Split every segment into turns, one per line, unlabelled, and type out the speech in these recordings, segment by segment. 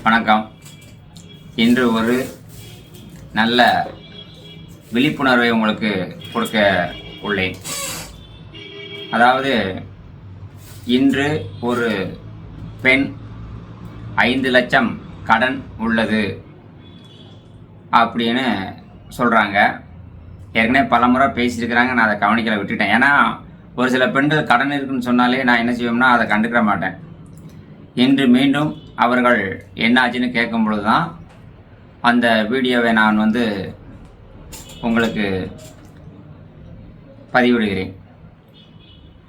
வணக்கம். இன்று ஒரு நல்ல விழிப்புணர்வை உங்களுக்கு கொடுக்க உள்ளேன். அதாவது இன்று ஒரு பெண் 5 லட்சம் கடன் உள்ளது அப்படின்னு சொல்கிறாங்க. ஏற்கனவே பல முறை பேசியிருக்கிறாங்க, நான் அதை கவனிக்கலை, விட்டுட்டேன். ஏன்னா ஒரு சில பெண்கள் கடன் இருக்குன்னு சொன்னாலே நான் என்ன செய்வோம்னா அதை கண்டுக்கிற மாட்டேன். இன்று மீண்டும் அவர்கள் என்ன ஆச்சுன்னு கேட்கும் பொழுது தான் அந்த வீடியோவை நான் உங்களுக்கு பதிவிடுகிறேன்.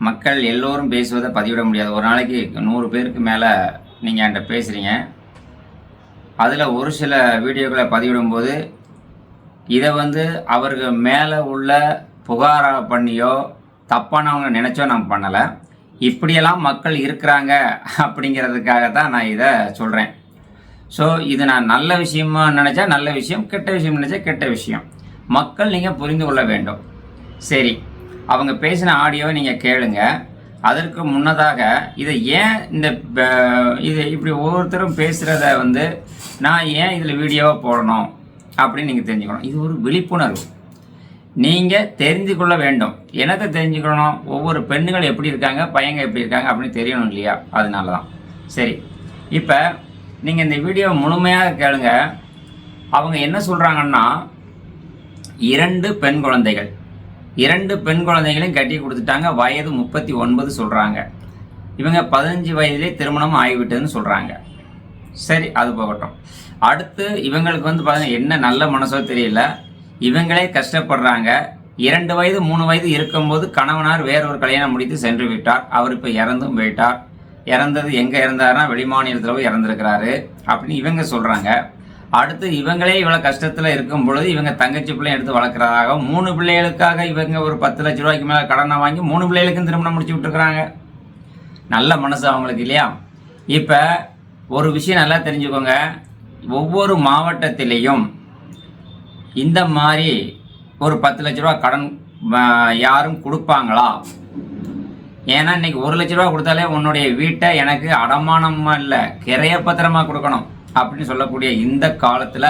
மக்கள் எல்லோரும் பேசுவதை பதிவிட முடியாது. ஒரு நாளைக்கு 100 பேருக்கு மேலே நீங்கள் என்கிட்ட பேசுகிறீங்க. அதில் ஒரு சில வீடியோக்களை பதிவிடும்போது இதை அவர்கள் மேலே உள்ள புகாராக பண்ணியோ தப்பானவங்க நினச்சோ நான் பண்ணலை. இப்படியெல்லாம் மக்கள் இருக்கிறாங்க அப்படிங்கிறதுக்காக தான் நான் இதை சொல்கிறேன். ஸோ இது நான் நல்ல விஷயமா நினச்சா நல்ல விஷயம், கெட்ட விஷயம் நினச்சா கெட்ட விஷயம். மக்கள் நீங்கள் புரிந்து கொள்ள வேண்டும். சரி, அவங்க பேசின ஆடியோவை நீங்கள் கேளுங்க. அதற்கு முன்னதாக இதை ஏன் இது இப்படி ஒவ்வொருத்தரும் பேசுகிறத நான் ஏன் இதில் வீடியோவாக போடணும் அப்படின்னு நீங்கள் தெரிஞ்சுக்கணும். இது ஒரு விழிப்புணர்வு. நீங்கள் தெரிந்து கொள்ள வேண்டும். என்னத்தை தெரிஞ்சுக்கணும்? ஒவ்வொரு பெண்ணுகள் எப்படி இருக்காங்க, பையங்க எப்படி இருக்காங்க அப்படின்னு தெரியணும் இல்லையா? அதனால தான். சரி, இப்போ நீங்கள் இந்த வீடியோ முழுமையாக கேளுங்க. அவங்க என்ன சொல்கிறாங்கன்னா, 2 பெண் குழந்தைகள், 2 பெண் குழந்தைகளையும் கட்டி கொடுத்துட்டாங்க. வயது 39 சொல்கிறாங்க. இவங்க 15 வயதிலே திருமணம் ஆகிவிட்டதுன்னு சொல்கிறாங்க. சரி, அது போகட்டும். அடுத்து இவங்களுக்கு பார்த்தீங்கன்னா என்ன நல்ல மனசோ தெரியல, இவங்களே கஷ்டப்படுறாங்க. 2 வயது 3 வயது இருக்கும்போது கணவனார் வேறொரு கல்யாணம் முடித்து சென்று விட்டார். அவர் இப்போ இறந்தும் போயிட்டார். இறந்தது எங்கே இறந்தாருன்னா வெளிமாநிலத்தில் இறந்துருக்கிறாரு அப்படின்னு இவங்க சொல்கிறாங்க. அடுத்து இவங்களே இவ்வளோ கஷ்டத்தில் இருக்கும் பொழுது இவங்க தங்கச்சி பிள்ளையை எடுத்து வளர்க்குறதாக 3 பிள்ளைகளுக்காக இவங்க ஒரு 10 லட்ச ரூபாய்க்கு மேலே கடனை வாங்கி 3 பிள்ளைகளுக்கும் திருமணம் முடிச்சு விட்டுருக்குறாங்க. நல்ல மனசு அவங்களுக்கு இல்லையா? இப்போ ஒரு விஷயம் நல்லா தெரிஞ்சுக்கோங்க. ஒவ்வொரு மாவட்டத்திலையும் இந்த மாதிரி ஒரு 10 லட்ச ரூபா கடன் யாரும் கொடுப்பாங்களா? ஏன்னா இன்னைக்கு 1 லட்ச ரூபா கொடுத்தாலே உன்னுடைய வீட்டை எனக்கு அடமானமாக இல்லை, கிரைய பத்திரமாக கொடுக்கணும் அப்படின்னு சொல்லக்கூடிய இந்த காலத்தில்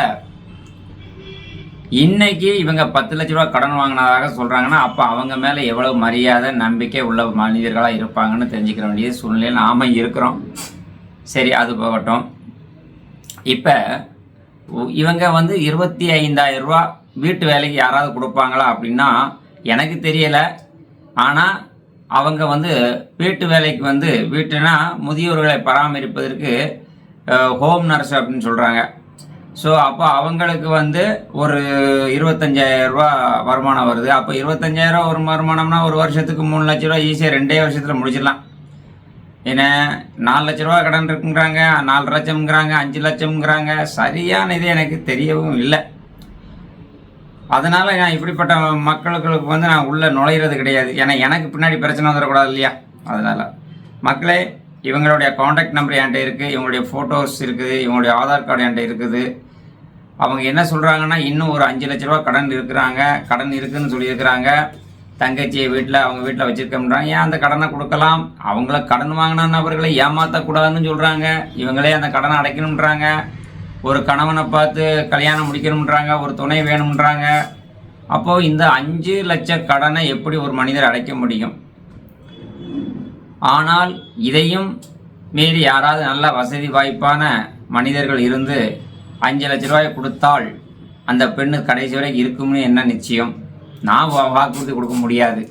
இன்னைக்கு இவங்க 10 லட்ச ரூபா கடன் வாங்கினதாக சொல்கிறாங்கன்னா அப்போ அவங்க மேலே எவ்வளவு மரியாதை நம்பிக்கை உள்ள மனிதர்களாக இருப்பாங்கன்னு தெரிஞ்சுக்கிற வேண்டிய சூழ்நிலையில் நாம் இருக்கிறோம். சரி, அது போகட்டும். இப்போ இவங்க 25,000 ரூபா வீட்டு வேலைக்கு யாராவது கொடுப்பாங்களா அப்படின்னா எனக்கு தெரியலை. ஆனால் அவங்க வீட்டு வேலைக்கு வீட்டுனா முதியோர்களை பராமரிப்பதற்கு ஹோம் நர்ஸ் அப்படின்னு சொல்கிறாங்க. ஸோ அப்போ அவங்களுக்கு ஒரு 25,000 ரூபா வருமானம் வருது. அப்போ 25,000 ரூபா ஒரு வருமானம்னா ஒரு வருஷத்துக்கு 3 லட்ச ரூபா ஈஸியாக 2 வருஷத்தில் முடிச்சிடலாம். ஏன்னா 4 லட்ச ரூபா கடன் இருக்குங்கிறாங்க, 4 லட்சம்ங்கிறாங்க, 5 லட்சம்ங்கிறாங்க. சரியான இது எனக்கு தெரியவும் இல்லை. அதனால் நான் இப்படிப்பட்ட மக்களுக்கு நான் உள்ளே நுழையிறது கிடையாது. ஏன்னா எனக்கு பின்னாடி பிரச்சனை வந்துடக்கூடாது இல்லையா? அதனால் மக்களே, இவங்களுடைய காண்டாக்ட் நம்பர் என்கிட்ட இருக்குது, இவங்களுடைய ஃபோட்டோஸ் இருக்குது, இவங்களுடைய ஆதார் கார்டு என்கிட்ட இருக்குது. அவங்க என்ன சொல்கிறாங்கன்னா இன்னும் ஒரு 5 லட்ச ரூபா கடன் இருக்குதுன்னு சொல்லியிருக்கிறாங்க. தங்கச்சியை அவங்க வீட்டில் வச்சுருக்கோம்ன்றாங்க. ஏன் அந்த கடனை கொடுக்கலாம்? அவங்கள கடன் வாங்கின நபர்களை ஏமாற்றக்கூடாதுன்னு சொல்கிறாங்க. இவங்களே அந்த கடனை அடைக்கணுன்றாங்க. ஒரு கணவனை பார்த்து கல்யாணம் முடிக்கணுன்றாங்க, ஒரு துணை வேணும்ன்றாங்க. அப்போது இந்த 5 லட்ச கடனை எப்படி ஒரு மனிதர் அடைக்க முடியும்? ஆனால் இதையும் மீறி யாராவது நல்ல வசதி வாய்ப்பான மனிதர்கள் இருந்து 5 லட்ச ரூபாய் கொடுத்தால் அந்த பெண்ணு கடைசி வரைக்கும் இருக்கும்னு என்ன நிச்சயம்? நான் வாக்குறுதி கொடுக்க முடியாது.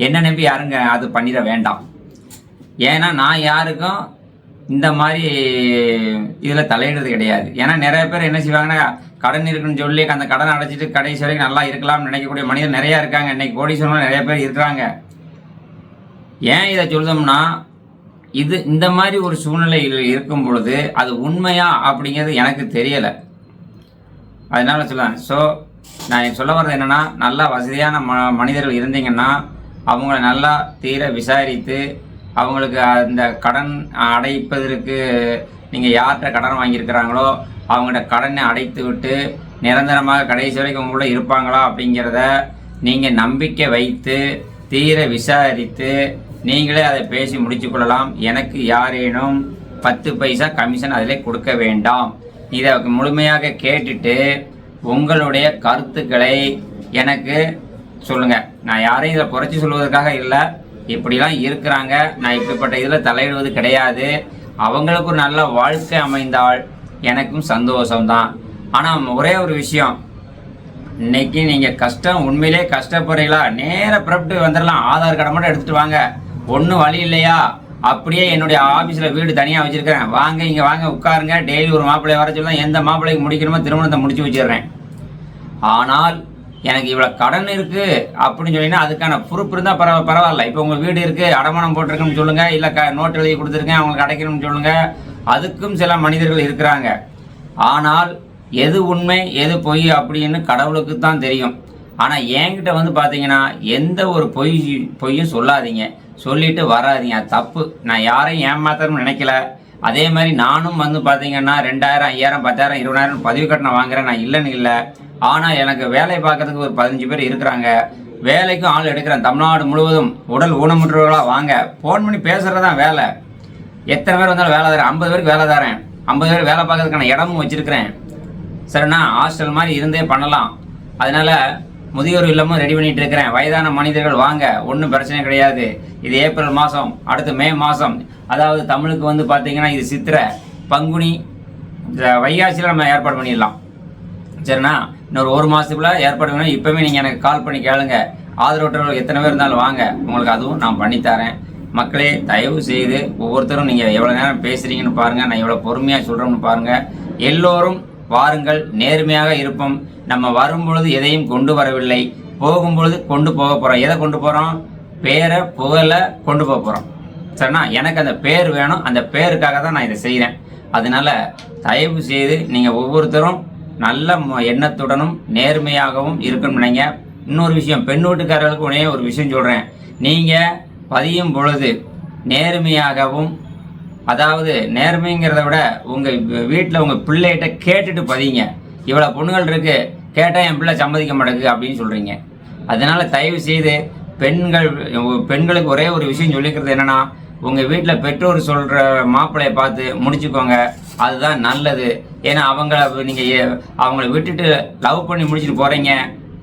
என்ன நம்பி யாருங்க அது பண்ணிட வேண்டாம். ஏன்னா நான் யாருக்கும் இந்த மாதிரி இதில் தலையிடுறது கிடையாது. ஏன்னா நிறைய பேர் என்ன செய்வாங்கன்னா கடன் இருக்குன்னு சொல்லி அந்த கடனை அடைச்சிட்டு கடைசி வரைக்கும் நல்லா இருக்கலாம்னு நினைக்கக்கூடிய மனிதர் நிறையா இருக்காங்க. இன்னைக்கு கோடீஸ்வரர்கள் நிறைய பேர் இருக்கிறாங்க. ஏன் இதை சொல்லுதோம்னா இந்த மாதிரி ஒரு சூழ்நிலையில் இருக்கும் பொழுது அது உண்மையா அப்படிங்கிறது எனக்கு தெரியலை. அதனால சொல்லலாம். ஸோ நான் சொல்ல வர்றது என்னென்னா, நல்லா வசதியான மனிதர்கள் இருந்தீங்கன்னா அவங்கள நல்லா தீர விசாரித்து அவங்களுக்கு அந்த கடன் அடைப்பதற்கு நீங்கள் யார்கிட்ட கடன் வாங்கியிருக்கிறாங்களோ அவங்கள்ட்ட கடனை அடைத்து விட்டு நிரந்தரமாக கடைசி வரைக்கும் உங்களோட இருப்பாங்களா அப்படிங்கிறத நீங்கள் நம்பிக்கை வைத்து தீர விசாரித்து நீங்களே அதை பேசி முடித்து கொள்ளலாம். எனக்கு யாரேனும் 10 பைசா கமிஷன் அதில் கொடுக்க வேண்டாம். இதை முழுமையாக கேட்டுட்டு உங்களுடைய கருத்துக்களை எனக்கு சொல்லுங்கள். நான் யாரையும் இதை குறைச்சி சொல்வதற்காக இல்லை, இப்படிலாம் இருக்கிறாங்க, நான் இப்படிப்பட்ட இதில் தலையிடுவது கிடையாது. அவங்களுக்கு ஒரு நல்ல வாழ்க்கை அமைந்தால் எனக்கும் சந்தோஷம்தான். ஆனால் ஒரே ஒரு விஷயம், இன்னைக்கு நீங்கள் கஷ்டம் உண்மையிலே கஷ்டப்படுறீங்களா, நேராக புறப்பட்டு வந்துடலாம். ஆதார் கார்டை மட்டும் எடுத்துகிட்டு வாங்க. ஒன்றும் வழி இல்லையா, அப்படியே என்னுடைய ஆஃபீஸில் வீடு தனியாக வச்சுருக்கிறேன், வாங்க இங்கே வாங்க உட்காருங்க, டெய்லி ஒரு மாப்பிள்ளையை வர சொல்லலாம், எந்த மாப்பிள்ளைக்கு முடிக்கணுமோ திருமணத்தை முடிச்சு வச்சிடுறேன். ஆனால் எனக்கு இவ்வளோ கடன் இருக்குது அப்படின்னு சொன்னீங்கன்னா அதுக்கான ப்ரூஃப் இருந்தால் பரவாயில்ல. இப்போ உங்கள் வீடு இருக்குது, அடமானம் போட்டிருக்குன்னு சொல்லுங்கள், இல்லை நோட்டு எழுதி கொடுத்துருக்கேன் அவங்களுக்கு அடைக்கணும்னு சொல்லுங்கள். அதுக்கும் சில மனிதர்கள் இருக்கிறாங்க. ஆனால் எது உண்மை எது பொய் அப்படின்னு கடவுளுக்கு தான் தெரியும். ஆனால் என்கிட்ட வந்து பார்த்தீங்கன்னா எந்த ஒரு பொய்யும் சொல்லாதீங்க, சொல்லிட்டு வராதிங்க, அது தப்பு. நான் யாரையும் ஏமாத்தணும்னு நினைக்கல. அதே மாதிரி நானும் வந்து பார்த்தீங்கன்னா 2000, 5000, 10,000, 20,000 பதிவு கட்டணம் வாங்குறேன், நான் இல்லைன்னு இல்லை. ஆனால் எனக்கு வேலை பார்க்கறதுக்கு ஒரு 15 பேர் இருக்கிறாங்க, வேலைக்கும் ஆள் எடுக்கிறேன். தமிழ்நாடு முழுவதும் உடல் ஊனமுற்றவர்களாக வாங்க, ஃபோன் பண்ணி பேசுகிறதான் வேலை. எத்தனை பேர் வந்தாலும் வேலை தரேன், 50 பேருக்கு வேலை தரேன், 50 பேர் வேலை பார்க்கறதுக்கான இடமும் வச்சுருக்கிறேன். சரிண்ணா, ஹாஸ்டல் மாதிரி இருந்தே பண்ணலாம். அதனால் முதியோர் இல்லமும் ரெடி பண்ணிகிட்டு இருக்கிறேன். வயதான மனிதர்கள் வாங்க, ஒன்றும் பிரச்சனை கிடையாது. இது ஏப்ரல் மாதம், அடுத்து மே மாதம், அதாவது தமிழுக்கு வந்து பார்த்திங்கன்னா இது சித்திரை, பங்குனி, வைகாசியில் நம்ம ஏற்பாடு பண்ணிடலாம். சரிண்ணா, இன்னொரு 1 மாதத்துக்குள்ளே ஏற்பாடு பண்ணி இப்போவே நீங்கள் எனக்கு கால் பண்ணி கேளுங்க. ஆதரவற்றவர்கள் எத்தனை பேர் இருந்தாலும் வாங்க, உங்களுக்கு அதுவும் நான் பண்ணித்தரேன். மக்களே, தயவு செய்து ஒவ்வொருத்தரும் நீங்கள் எவ்வளோ நேரம் பேசுகிறீங்கன்னு பாருங்கள், நான் எவ்வளோ பொறுமையாக சொல்கிறோம்னு பாருங்கள். எல்லோரும் வாருங்கள், நேர்மையாக இருப்போம். நம்ம வரும்பொழுது எதையும் கொண்டு வரவில்லை, போகும்பொழுது கொண்டு போக போகிறோம். எதை கொண்டு போகிறோம்? பேரை புகழை கொண்டு போக போகிறோம். சரிண்ணா, எனக்கு அந்த பேர் வேணும், அந்த பேருக்காக தான் நான் இதை செய்கிறேன். அதனால் தயவு செய்து நீங்கள் ஒவ்வொருத்தரும் நல்ல எண்ணத்துடனும் நேர்மையாகவும் இருக்கணும்னு நினைங்க. இன்னொரு விஷயம், பெண் வீட்டுக்காரர்களுக்கு உடனே ஒரு விஷயம் சொல்கிறேன். நீங்கள் பதியும் பொழுது நேர்மையாகவும், அதாவது நேர்மைங்கிறத விட உங்கள் வீட்டில் உங்கள் பிள்ளைகிட்ட கேட்டுட்டு பதிங்க. இவ்வளோ பொண்ணுகள் இருக்குது, கேட்டால் என் பிள்ளை சம்மதிக்க மாட்டேங்குது அப்படின்னு சொல்கிறீங்க. அதனால் தயவு செய்து பெண்களுக்கு ஒரே ஒரு விஷயம் சொல்லிக்கிறது என்னென்னா, உங்கள் வீட்டில் பெற்றோர் சொல்கிற மாப்பிள்ளையை பார்த்து முடிச்சுக்கோங்க, அதுதான் நல்லது. ஏன்னா அவங்கள விட்டுட்டு லவ் பண்ணி முடிச்சுட்டு போகிறீங்க,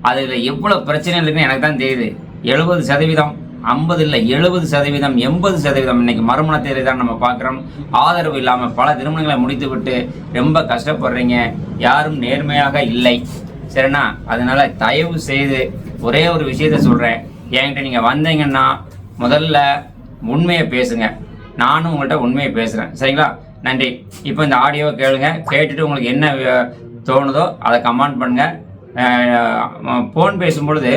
அதில் எவ்வளோ பிரச்சனை இருக்குன்னு எனக்கு தான் தெரியுது. 70%, 50 இல்லை 70%, 80% இன்னைக்கு மறுமண தேவை தான் நம்ம பார்க்குறோம். ஆதரவு இல்லாமல் பல திருமணங்களை முடித்து விட்டு ரொம்ப கஷ்டப்படுறீங்க. யாரும் நேர்மையாக இல்லை. சரிண்ணா, அதனால் தயவு செய்து ஒரே ஒரு விஷயத்த சொல்கிறேன். என்கிட்ட நீங்கள் வந்தீங்கன்னா முதல்ல உண்மையை பேசுங்க. நானும் உங்கள்கிட்ட உண்மையை பேசுகிறேன். சரிங்களா? நன்றி. இப்போ இந்த ஆடியோவை கேளுங்க, கேட்டுட்டு உங்களுக்கு என்ன தோணுதோ அதை கமெண்ட் பண்ணுங்கள். ஃபோன் பேசும்பொழுது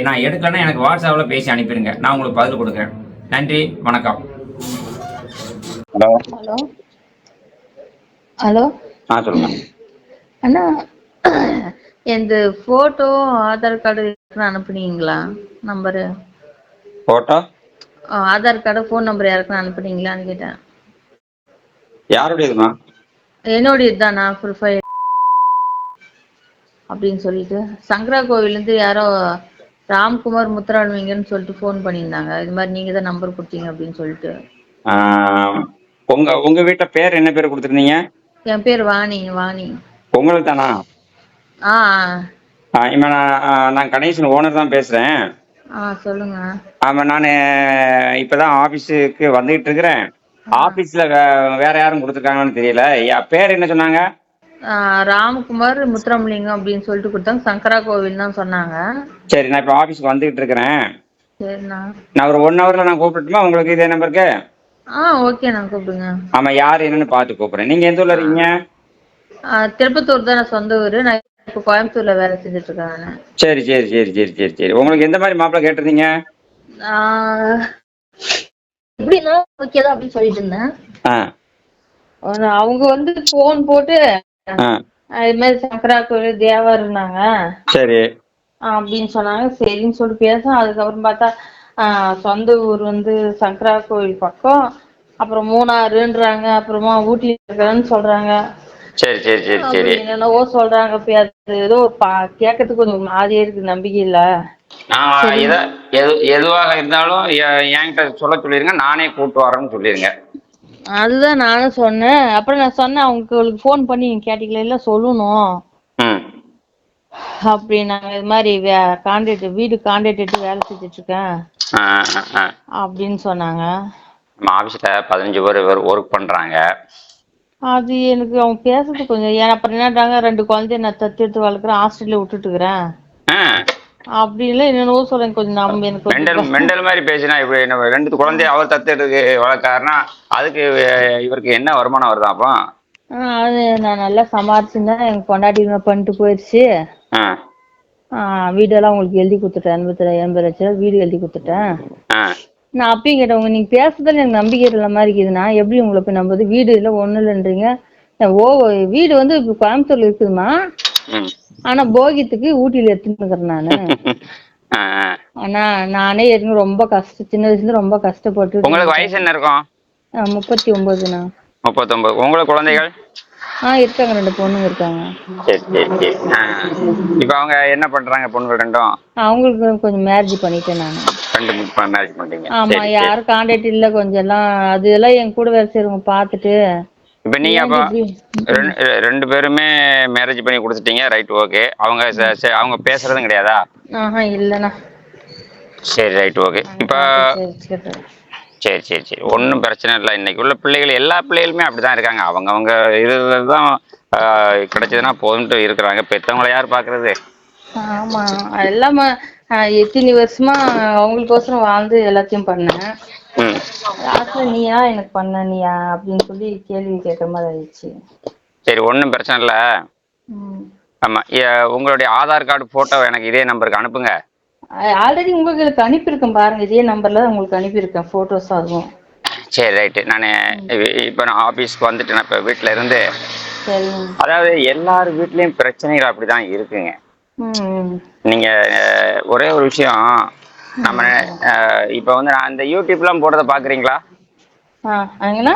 நான் எடுக்கலன்னா எனக்கு வாட்ஸ்அப்பில் பேசி அனுப்பிடுங்க, நான் உங்களுக்கு பதில் கொடுக்குறேன். நன்றி, வணக்கம்.
ஹலோ ஹலோ ஹலோ
சொல்லுங்க
அண்ணா. எந்த போட்டோ ஆதார் கார்டு அனுப்புனீங்களா? Number
photo
Aadhaar card phone number யாருக்குன்னு அனுப்புனீங்களான்னு கேட்டேன்.
யாருடையதுமா?
என்னுடைய தானா ப்ரொஃபைல் அப்படின்னு சொல்லிட்டு சங்கரா கோவிலேருந்து யாரோ ராம்குமார் முத்துராமலிங்கன்னு சொல்லிட்டு ஃபோன் பண்ணியிருந்தாங்க. இது மாதிரி நீங்கள் தான் நம்பர் கொடுத்தீங்க அப்படின்னு சொல்லிட்டு.
உங்க வீட்டுல பேர் என்ன பேர் கொடுத்துருந்தீங்க?
என் பேர் வாணி. வாணி
உங்களுக்கு தானா? நான் கணேசன் ஓனர் தான் பேசுறேன்.
சொல்லுங்க.
ஆமா, நான் இப்பதான் ஆபீஸுக்கு வந்துகிட்டு இருக்கிறேன். ஆபீஸ்ல வேற யாரும் கொடுத்துருக்காங்கன்னு தெரியல. பேர் என்ன சொன்னாங்க?
ராம்குமார் முத்துராமலிங்கம் அப்படின்னு சொல்லிட்டு கொடுத்தாங்க. சங்கரா கோவில் தான் சொன்னாங்க.
சரி, நான் இப்ப ஆபீஸ்க்கு வந்துகிட்டு இருக்கிறேன்.
சரிண்ணா,
நான் ஒரு 1 ஹவர்ல நான் கூப்பிட்டுமா உங்களுக்கு இதே நம்பருக்கு?
ஓகே, நான் கூப்பிடுங்க.
ஆமா, யார் என்னன்னு பார்த்து கூப்பிடுறேன். நீங்க எந்த ஊர்ல இருக்கீங்க?
திருப்பத்தூர் தான் நான் சொந்த ஊரு. நான் இப்போ கோயம்புத்தூர்ல வேலை செஞ்சுட்டு இருக்கேன்.
சரி சரி சரி சரி சரி சரி. உங்களுக்கு எந்த மாதிரி மாப்பிள்ளை கேட்டிருந்தீங்க?
எப்படின்னா ஓகே தான் அப்படின்னு சொல்லிட்டு இருந்தேன். அவங்க வந்து போன் போட்டு இது மாதிரி சங்கரா கோவில் தேவா இருந்தாங்க
சரி
அப்படின்னு சொன்னாங்க. சரின்னு சொல்லிட்டு பேச, அதுக்கப்புறம் பார்த்தா சொந்த ஊர் வந்து சங்கரா கோவில் பக்கம், அப்புறம் மூணாறுன்றாங்க, அப்புறமா ஊட்டி இருக்கிறேன்னு சொல்றாங்க.
சரி சரி சரி சரி.
என்னென்னவோ சொல்றாங்க. ஏதோ கேட்கறதுக்கு கொஞ்சம் மாதிரியே இருக்கு, நம்பிக்கை இல்ல.
எதுவாக இருந்தாலும் என்கிட்ட சொல்லிருங்க, நானே கூட்டு வரேன்னு சொல்லிருங்க.
அதுதான் நானும் சொன்னேன். அப்புறம் நான் சொன்னேன் அவங்களுக்கு ஃபோன் பண்ணி நீங்க கேட்டீங்களா இல்ல சொல்லணும்
ம்
அப்படின்னாங்க. இது மாதிரி வீடு கான்ட்ராக்ட் எடுத்து வேலை செஞ்சுட்டு இருக்கேன்
ஆ ஆ
அப்படின்னு சொன்னாங்க.
நம்ம ஆஃபீஸில் 15 பேர் ஒர்க் பண்ணுறாங்க.
அது எனக்கு அவங்க பேசுறது கொஞ்சம் ஏன் அப்புறம் என்னட்டாங்க 2 குழந்தைய நான் தத்து எடுத்து வளர்க்குறேன் ஹாஸ்டல்ல விட்டுட்டுக்கிறேன்
ஆ
அப்படின்லாம் என்னென்னவோ சொல்றேன். கொஞ்சம் நம்ம எனக்கு
மெண்டல்
கொஞ்சம்
மெண்டல் மாதிரி பேசினா இப்படி நம்ம 2 குழந்தைய அவர் தத்தெடுத்து வளர்க்காருன்னா அதுக்கு இவருக்கு என்ன வருமானம் வருதா அப்போ?
அது நான் நல்லா சமாளிச்சுருந்தேன். எங்க பொண்டாட்டி பண்ணிட்டு போயிடுச்சு.
ஆ
வீடெல்லாம் உங்களுக்கு எழுதி கொடுத்துட்டேன். 80 லட்சம் வீடு எழுதி கொடுத்துட்டேன்.
ஆ
நான் அப்பயும் கேட்டவங்க நீங்க பேசுறதுல எனக்கு நம்பிக்கை இல்ல மாதிரி இருக்குதுண்ணா எப்படி உங்களை போய் நம்புது வீடு இல்லை ஒன்றும் இல்லைன்றீங்க. வீடு வந்து இப்போ கோயம்புத்தூர்ல இருக்குதுமா.
ம்
ஆனா போகியத்துக்கு ஊட்டியில எடுத்துன்னு இருக்கிறேன் நானு.
ஆ
ஆனா நானே ஏற்கனவே ரொம்ப சின்ன வயசுல ரொம்ப கஷ்டப்பட்டு.
உங்களுக்கு வயசு என்ன இருக்கும்?
39ண்ணா.
39. உங்களுக்கு குழந்தைகள்?
இருக்காங்க 2 பொண்ணுங்க இருக்காங்க.
சரி சரி சரி. இப்போ அவங்க என்ன பண்றாங்க பொண்ணுகள் ரெண்டும்?
அவங்களுக்கு கொஞ்சம் மேரேஜ் பண்ணிட்டேன் நானு.
2 மேரேஜ் பண்ணிட்டீங்க.
ஆமா
சரி சரி.
யாரும் கான்டாக்ட் இல்ல கொஞ்சம் எல்லாம் அதெல்லாம் என் கூட வேலை செய்றவங்க பார்த்துட்டு
இப்போ நீங்க அப்போ
ஏன்டி இப்படி
2 பேருமே மேரேஜ் பண்ணி கொடுத்துட்டீங்க, ரைட், ஓகே. அவங்க அவங்க பேசுறதும் கிடையாதா?
இல்லண்ணா.
சரி, ரைட், ஓகே. இப்போ சரி சரி சரி, ஒன்றும் பிரச்சனை இல்லை. இன்னைக்கு உள்ள பிள்ளைகள் எல்லா பிள்ளைகளுமே அப்படிதான் இருக்காங்க. அவங்க இதில் தான் கிடைச்சதுன்னா போதும்ட்டு இருக்கிறாங்க. பெற்றவங்கள யார் பார்க்கறது?
ஆமா எல்லாம் எத்தனை வருஷமா அவங்களுக்கோசரம் வாழ்ந்து எல்லாத்தையும் பண்ணேன்.
ம்
லாஸ்ட்ல நீயா எனக்கு பண்ண நீயா அப்படின்னு சொல்லி கேள்வி கேட்கற மாதிரி ஆயிடுச்சு.
சரி, ஒன்றும் பிரச்சனை இல்லை. ஆமாம், உங்களுடைய ஆதார் கார்டு ஃபோட்டோ எனக்கு இதே நம்பருக்கு அனுப்புங்க.
ஆல்ரெடி உங்களுக்கு அனுப்பியிருக்கேன் பாருங்க. இதே நம்பர்ல உங்களுக்கு அனுப்பியிருக்கேன் போட்டோஸ் ஆகும்.
சரி, ரைட்டு. இப்போ நான் ஆஃபீஸ்க்கு வந்துட்டேன். இப்போ வீட்டில் இருந்து
சரிங்க.
அதாவது எல்லார் வீட்லேயும் பிரச்சனைகள் அப்படி தான் இருக்குங்க. நீங்கள் ஒரே ஒரு விஷயம், நம்ம இப்போ வந்து நான் இந்த யூடியூப்லாம் போடுறத பார்க்குறீங்களா?
அங்கண்ணா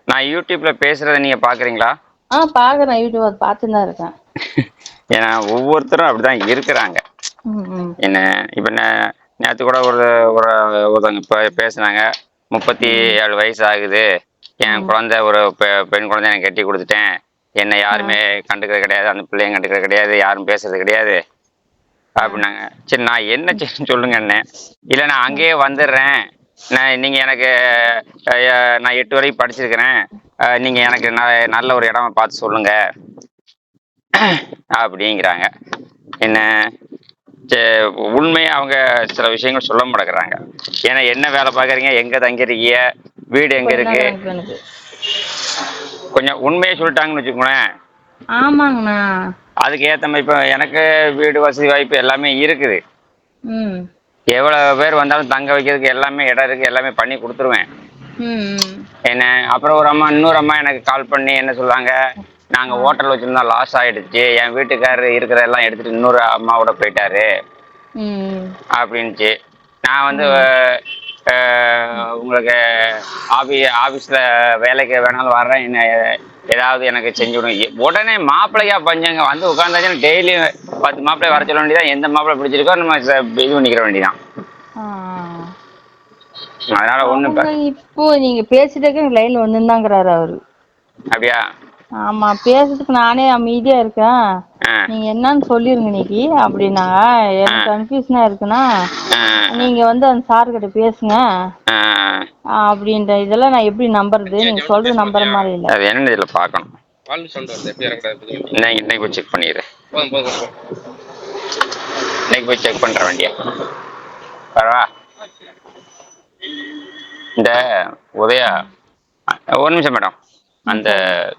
நான் யூடியூப்பில் பேசுகிறத நீங்கள் பார்க்குறீங்களா?
பாக்குறேன். யூடியூப் பார்த்துன்னு தான் இருக்கேன்.
ஏன்னா ஒவ்வொருத்தரும் அப்படி தான் இருக்கிறாங்க. என்ன இப்போ நேற்று கூட ஒருத்தவங்க இப்போ பேசுனாங்க. 37 வயசு ஆகுது, என் குழந்தை ஒரு பெண் குழந்தை எனக்கு கட்டி கொடுத்துட்டேன், என்னை யாருமே கண்டுக்கிறது கிடையாது, அந்த பிள்ளையும் கண்டுக்கிறது கிடையாது, யாரும் பேசுறது கிடையாது அப்படின்னாங்க. சரி, நான் என்ன செய்யணும் சொல்லுங்க என்ன. இல்லை நான் அங்கேயே வந்துடுறேன், நீங்கள் எனக்கு நான் 8 வரைக்கும் படிச்சிருக்கிறேன், நீங்கள் எனக்கு நல்ல ஒரு இடமா பார்த்து சொல்லுங்க அப்படிங்கிறாங்க. என்ன உண்மையை அவங்க சில விஷயங்கள் சொல்ல மாட்டேங்கிறாங்க. ஏன்னா என்ன வேலை பார்க்குறீங்க, எங்கே தங்கிருக்கீங்க, வீடு எங்கே இருக்கு, கொஞ்சம் உண்மையை சொல்லிட்டாங்கன்னு வச்சுக்கோங்களேன்.
ஆமாங்கண்ணா.
அதுக்கு ஏற்ற மாதிரி இப்போ எனக்கு வீடு வசதி வாய்ப்பு எல்லாமே இருக்குது.
ம்
எவ்வளோ பேர் வந்தாலும் தங்க வைக்கிறதுக்கு எல்லாமே இடம் இருக்குது, எல்லாமே பண்ணி கொடுத்துருவேன். என்ன அப்புறம் இன்னொரு அம்மா எனக்கு கால் பண்ணி என்ன சொல்லுவாங்க, நாங்கள் ஹோட்டல் வச்சுருந்தோம், லாஸ் ஆகிடுச்சு, என் வீட்டுக்காரர் இருக்கிறதெல்லாம் எடுத்துகிட்டு இன்னொரு அம்மாவோட போயிட்டாரு அப்படின்ச்சு. நான் வந்து உங்களுக்கு ஆஃபீஸில் வேலைக்கு வேணாலும் வர்றேன், என்ன ஏதாவது எனக்கு செஞ்சு விடுங்க. உடனே மாப்பிள்ளையா பஞ்சங்க வந்து உட்காந்தாச்சுன்னா டெய்லியும் 10 மாப்பிள்ளை வர சொல்ல வேண்டியதான். எந்த மாப்பிள்ளை பிடிச்சிருக்கோ நம்ம இது பண்ணிக்கிற வேண்டியதான். அதனால ஒண்ணும்
இப்போ நீங்க பேசிட்டே லைன்ல வந்துருந்தாங்கிறாரு அவரு.
அப்படியா?
ஆமா, பேசுறதுக்கு நானே அமைதியா இருக்கேன், நீங்க என்னன்னு சொல்லிருங்க இன்னைக்கு அப்படின்னா. எனக்கு கன்ஃபியூஷனா இருக்குன்னா நீங்க வந்து அந்த சார் கிட்ட பேசுங்க அப்படின்ற. இதெல்லாம் நான் எப்படி நம்புறது? நீங்க சொல்ற நம்புற மாதிரி இல்ல.
அது என்ன இதுல பாக்கணும். இன்னைக்கு போய் செக் பண்ணிடுறேன். இன்னைக்கு போய் செக் பண்ற வேண்டிய பரவா. இந்த உதயா ஒரு நிமிஷம் மேடம், அந்த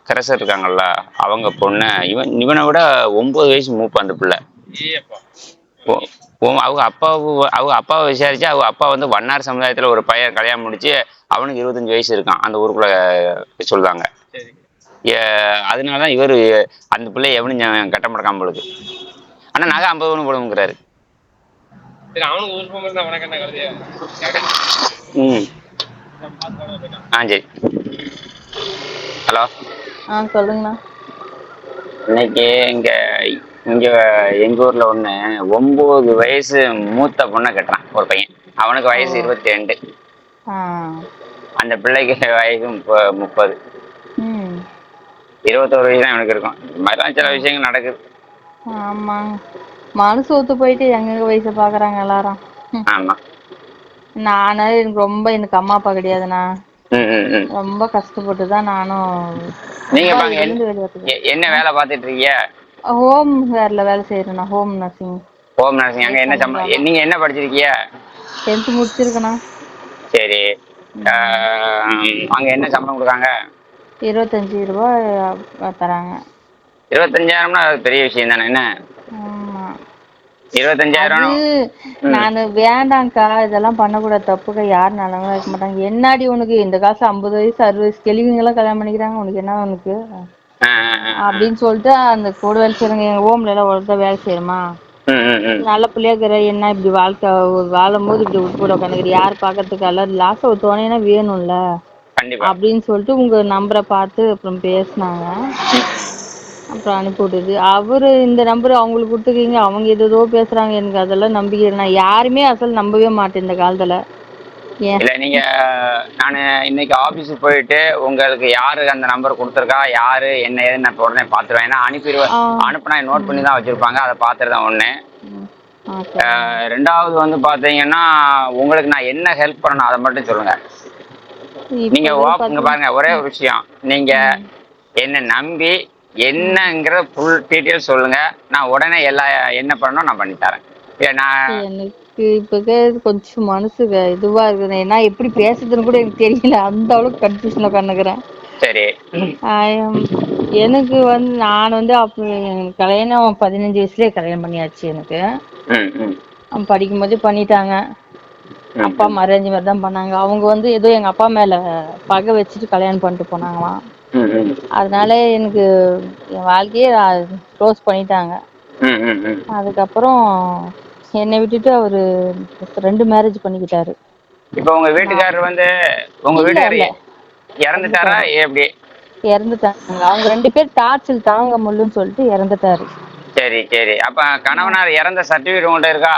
கரசர் இருக்காங்கல்ல அவங்க பொண்ணு, இவனை விட 9 வயசு மூப்பு அந்த பிள்ளை. அவங்க அப்பாவை விசாரிச்சு அவங்க அப்பா வந்து வண்ணார் சமுதாயத்துல ஒரு பையன் கல்யாணம் முடிச்சு அவனுக்கு 25 வயசு இருக்கான் அந்த ஊருக்குள்ள சொல்லுவாங்க. அதனாலதான் இவரு அந்த பிள்ளை எவனும் கட்ட மாட்டான் பொழுது. ஆனா நகை 50 பவுன் போடுங்கிறாரு. சரி. ஹலோ,
சொல்லுங்கண்ணா.
இன்னைக்கு இங்க எங்க ஊர்ல 9 வயசு மூத்த பொண்ணை கட்டுறான் ஒரு பையன். அவனுக்கு வயசு 22. அந்த பிள்ளைக்கு வயசு 30.
ம்
21 வயசு தான் எனக்கு இருக்கும். இந்த மாதிரிலாம் சில விஷயங்கள் நடக்குது.
ஆமாங்க. மனசு ஒத்து போயிட்டு எங்கெங்க வயசை பாக்குறாங்க எல்லாரும்.
ஆமா.
எனக்கு ரொம்ப எனக்கு அம்மா அப்பா கிடையாதுண்ணா.
ம் ம் ம்
ரொம்ப கஷ்டப்பட்டு தான் நானும்
நீங்க
ரொம்ப
பாங்க
இதுலேருந்து வெளியே
என்ன வேலை பார்த்துட்டு இருக்கீங்க?
ஹோம் வேர்ல வேலை செய்யறேண்ணா. Home nursing.
Home nursing. அங்க என்ன சம்பளம்? நீங்க என்ன படிச்சிருக்கீங்க?
10th முடிச்சிருக்கேண்ணா.
சரி. அங்க என்ன சம்பளம் கொடுக்காங்க?
25 ரூபாய் தராங்க.
25,000ம்னா அது பெரிய விஷயம் தானே. என்ன
ஆமா.
25,000?
நானு வேண்டாங்க்கா, இதெல்லாம் பண்ணக்கூடாது, தப்புக்கா, யாரும் நல்லவங்களா இருக்க மாட்டாங்க. என்னாடி உனக்கு இந்த காலத்துல 50 வயசு 60 வயசு தெளிவிங்கெல்லாம் கல்யாணம் பண்ணிக்கிறாங்க, உனக்கு என்ன உனக்கு அப்படின்னு சொல்லிட்டு அந்த கூட வேலை செய்யறவங்க எங்க ஹோம்ல எல்லாம் ஒழுங்கா வேலை செய்யறோமா, நல்ல பிள்ளையா இருக்கிற என்ன இப்படி வாழ்க்கை வாழும் போது இப்படி விட்டு போட உட்காந்துக்கிற, யார் பாக்கிறதுக்கு எல்லாம் லாஸ்ட் ஒரு துணைனா வேணும்ல
கண்டிப்பா.
அப்படின்னு சொல்லிட்டு உங்க நம்பரை பார்த்து அப்புறம் பேசினாங்க. அப்புறம் அனுப்பி விட்டது. அவரு இந்த நம்பர் அவங்களுக்கு கொடுத்துருக்கீங்க, அவங்க ஏதோ பேசுறாங்க, எனக்கு அதெல்லாம் நம்பிக்கை இல்லை. நான் யாருமே அசல் நம்பவே மாட்டேன் இந்த காலத்துல. ஏன்
இல்ல நீங்க நான் இன்னைக்கு ஆபீஸுக்கு போயிட்டு உங்களுக்கு யாரு அந்த நம்பர் கொடுத்துருக்கா, யாரு என்ன ஏதுன்னு நான் உடனே பாத்துருவேன். ஏன்னா அனுப்புனா நோட் பண்ணி தான் வச்சிருப்பாங்க, அதை பாத்துருதான் ஒண்ணு. ரெண்டாவது வந்து பாத்தீங்கன்னா உங்களுக்கு நான் என்ன ஹெல்ப் பண்ணணும் அதை மட்டும் சொல்லுங்க. நீங்க இங்க பாருங்க, ஒரே ஒரு விஷயம், நீங்க என்ன நம்பி என்னங்கிற ஃபுல் டீட்டெயில் சொல்லுங்க, நான் உடனே என்ன பண்ணணும் நான் பண்ணி தரேன்.
எனக்கு இப்ப கொஞ்சம் மனசு இதுவா இருக்குது. ஏன்னா எப்படி பேசுறதுன்னு கூட எனக்கு தெரியல, அந்த அளவுக்கு கன்ஃபியூஷன்ல உட்காந்துக்கிறேன்.
சரி.
எனக்கு வந்து நான் வந்து அப்ப கல்யாணம் 15 வயசுலயே கல்யாணம் பண்ணியாச்சு. எனக்கு படிக்கும் போதே பண்ணிட்டாங்க. அப்பா அம்மா அரேஞ்ச் மாதிரி தான் பண்ணாங்க. அவங்க வந்து ஏதோ எங்க அப்பா மேல பகை வச்சுட்டு கல்யாணம் பண்ணிட்டு போனாங்களாம். அதனால எனக்கு என் வாழ்க்கையே க்ளோஸ் பண்ணிட்டாங்க. அதுக்கப்புறம் என்னை விட்டுட்டு அவரு 2 மேரேஜ் பண்ணிக்கிட்டாரு.
இப்போ உங்க வீட்டுக்காரர் வந்து உங்க வீட்டுக்காரர் இறந்துட்டாரா எப்படி?
இறந்துட்டாங்க. அவங்க 2 பேர் டார்ச்சல் தாங்க முடியலன்னு சொல்லிட்டு இறந்துட்டாரு.
சரி சரி. அப்ப கணவனார் இறந்த சர்டிபிகேட் உங்கள்ட்ட இருக்கா?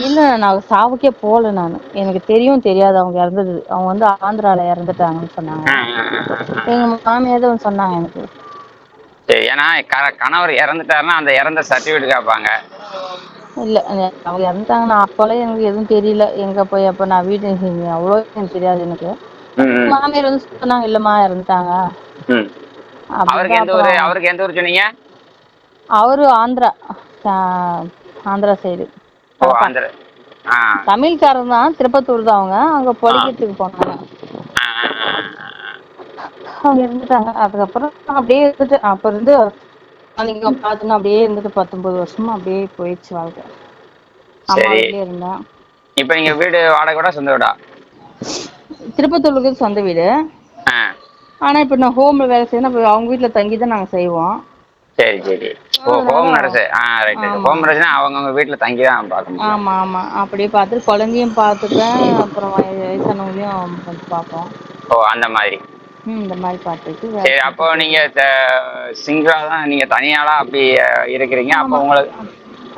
இல்ல, நான் சாவுக்கே போல. நான் எனக்கு தெரியாது அவங்க இறந்தது. அவங்க வந்து ஆந்திரால இறந்துட்டாங்கன்னு சொன்னாங்க. எங்க மாமியார் தான் சொன்னாங்க எனக்கு.
சரி. ஏன்னா கணவர் இறந்துட்டாருன்னா அந்த இறந்த சர்டிபிகேட் கேட்பாங்க.
இல்ல, அவங்க இறந்துட்டாங்க. நான் அப்போலாம் எனக்கு எதுவும் தெரியல, எங்க போய் அப்ப நான் வீட்டு அவ்வளோ எனக்கு தெரியாது எனக்கு. மாமியார் வந்து சொன்னாங்க, இல்லம்மா இறந்துட்டாங்க.
அவருக்கு எந்த ஊர் சொன்னீங்க?
அவரு ஆந்திரா சைடு. தமிழ்காரர் தான், திருப்பத்தூர் தான். அவங்க அங்க படிக்கிறதுக்கு போனாங்க. அவங்க இருந்துட்டாங்க. அதுக்கப்புறம் அப்படியே இருந்துட்டு அப்ப இருந்து நீங்க பாத்துன்னு அப்படியே இருந்துட்டு 19 வருஷமா அப்படியே போயிடுச்சு வாழ்க்கை. அம்மா வீட்லயே இருந்தேன்.
இப்ப நீங்க வீடு வாடகை விட சொந்த வீடா?
திருப்பத்தூருக்கு சொந்த வீடு. ஆனா இப்ப நான் ஹோம்ல வேலை செய்யணும், அவங்க வீட்டுல தங்கி தான் நாங்க செய்வோம்.
சரி சரி. Home nurse. ரைட். ஹோம் நர்ஸ்னா அவங்க வீட்டுல தங்கி தான் பார்க்கணும்.
ஆமா ஆமா. அப்படியே பார்த்து குழந்தையும் பார்த்துப்பேன், அப்புறம் வயசானவங்களையும் கொஞ்சம் பார்ப்போம்.
ஓ, அந்த மாதிரி.
இந்த மாதிரி பார்த்துட்டு.
சரி. அப்போ நீங்க சிங்கிளா தான், நீங்க தனியாளா அப்படி இருக்கிறீங்க. அப்போ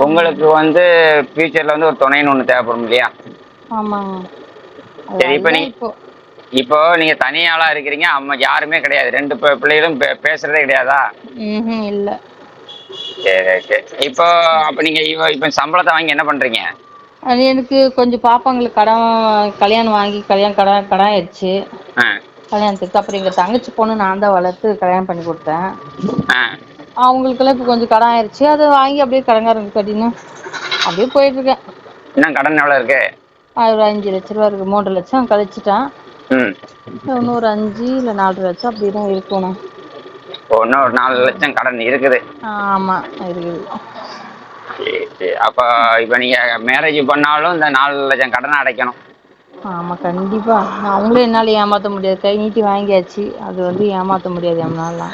உங்களுக்கு வந்து ஃபியூச்சர்ல வந்து ஒரு துணைன்னு ஒண்ணு தேவைப்படும் இல்லையா?
ஆமாங்க.
சரி. இப்போ நீங்க தனியாளா இருக்கிறீங்க, அம்மா யாருமே கிடையாது, 2 பிள்ளைகளும் பேசுறதே கிடையாதா?
இல்ல.
சரி சரி. இப்போ அப்ப நீங்க இப்ப சம்பளத்தை வாங்கி என்ன பண்றீங்க?
அது எனக்கு கொஞ்சம் பாப்பாங்களுக்கு கல்யாணம் வாங்கி கடன் ஆயிடுச்சு கல்யாணத்துக்கு. அப்புறம் எங்க தங்கச்சி பொண்ணு நான் தான் வளர்த்து கல்யாணம் பண்ணி கொடுத்தேன். அவங்களுக்கெல்லாம் இப்போ கொஞ்சம் கடன் ஆயிடுச்சு, அதை வாங்கி அப்படியே கடங்காரங்க கட்டின்னு அப்படியே போயிட்டு இருக்கேன்.
இன்னும் கடன் எவ்வளவு இருக்கு?
ஒரு 5 லட்ச ரூபா இருக்கு. 3 லட்சம் கழிச்சுட்டேன். இன்னொரு 5 இல்ல 4 லட்சம் அப்படிதான் இருக்கணும்.
இன்னும் ஒரு 4 லட்சம் கடன் இருக்குது.
ஆமா இருக்குது.
அப்ப இப்ப நீங்க மேரேஜ் பண்ணாலும் இந்த 4 லட்சம் கடனை அடைக்கணும்.
ஆமா கண்டிப்பா. அவங்களும் என்னால ஏமாத்த முடியாது, கை நீட்டி வாங்கியாச்சு, அது வந்து ஏமாத்த முடியாது என்னால.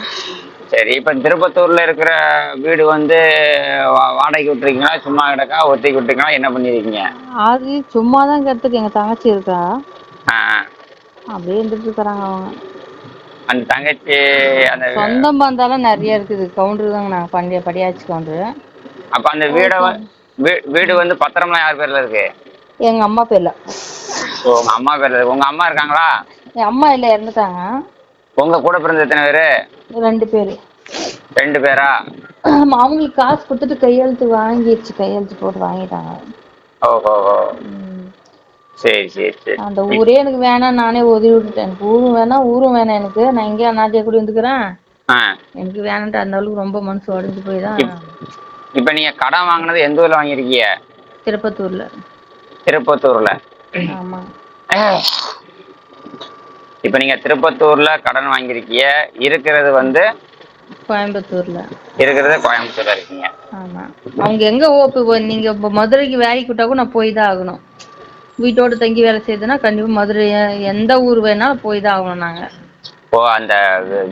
சரி. இப்ப திருப்பத்தூர்ல இருக்கிற வீடு வந்து வாடகைக்கு விட்டுருக்கீங்களா, சும்மா கிடக்கா, ஒத்திக்கு விட்டுருக்கீங்களா, என்ன பண்ணிருக்கீங்க?
அது சும்மாதான் கத்துக்கு. எங்க தங்கச்சி இருக்கா, அப்படியே இருந்துட்டு இருக்கிறாங்க அவங்க.
அந்த தங்கச்சி அந்த
சொந்தம் பந்தாலும் நிறைய இருக்குது. கவுண்டர் தாங்க, நாங்க படியாச்சு கவுண்டரு.
அப்ப அந்த வீடு வந்து பத்திரம்லாம் யார் பேர்ல இருக்கு?
எங்க அம்மா பேர்ல.
உங்க அம்மா பேர்ல இருக்கு. உங்க அம்மா இருக்காங்களா?
என் அம்மா இல்ல, இறந்துட்டாங்க.
உங்க கூட பிறந்த எத்தனை பேரு?
2 பேரு.
2 பேரா?
ஆமா, அவங்களுக்கு காசு கொடுத்துட்டு கையெழுத்து வாங்கிடுச்சு, கையெழுத்து போட்டு வாங்கிட்டாங்க.
ஓஹோ.
ம்.
சரி சரி சரி.
அந்த ஊரே எனக்கு வேணாம், நானே ஒதுவி விட்டுட்டேன். எனக்கு ஊரும் வேணாம், ஊரும் வேணாம். எனக்கு நான் இங்கே அண்ணாச்சியா கூட வந்துக்கிறேன். எனக்கு வேணான்ட்டு அந்த அளவுக்கு ரொம்ப மனசு உடஞ்சு போய் தான்.
இப்ப நீங்க கடன் வாங்கினது எந்த ஊர்ல வாங்கிருக்கீங்க?
திருப்பத்தூர்ல.
திருப்பத்தூர்ல.
ஆமா.
இப்ப நீங்க திருப்பத்தூர்ல கடன் வாங்கிருக்கீங்க, இருக்கிறது வந்து
கோயம்புத்தூர்ல.
இருக்கிறது கோயம்புத்தூர்ல இருக்கீங்க.
ஆமா. அவங்க எங்க இப்போ நீங்க இப்போ மதுரைக்கு வேலைக்கு விட்டா கூட நான் போய் தான் ஆகணும். வீட்டோட தங்கி வேலை செய்யுதுன்னா கண்டிப்பா மதுரை, எந்த ஊர் வேணாலும் போய் தான் ஆகணும் நாங்க.
ஓ, அந்த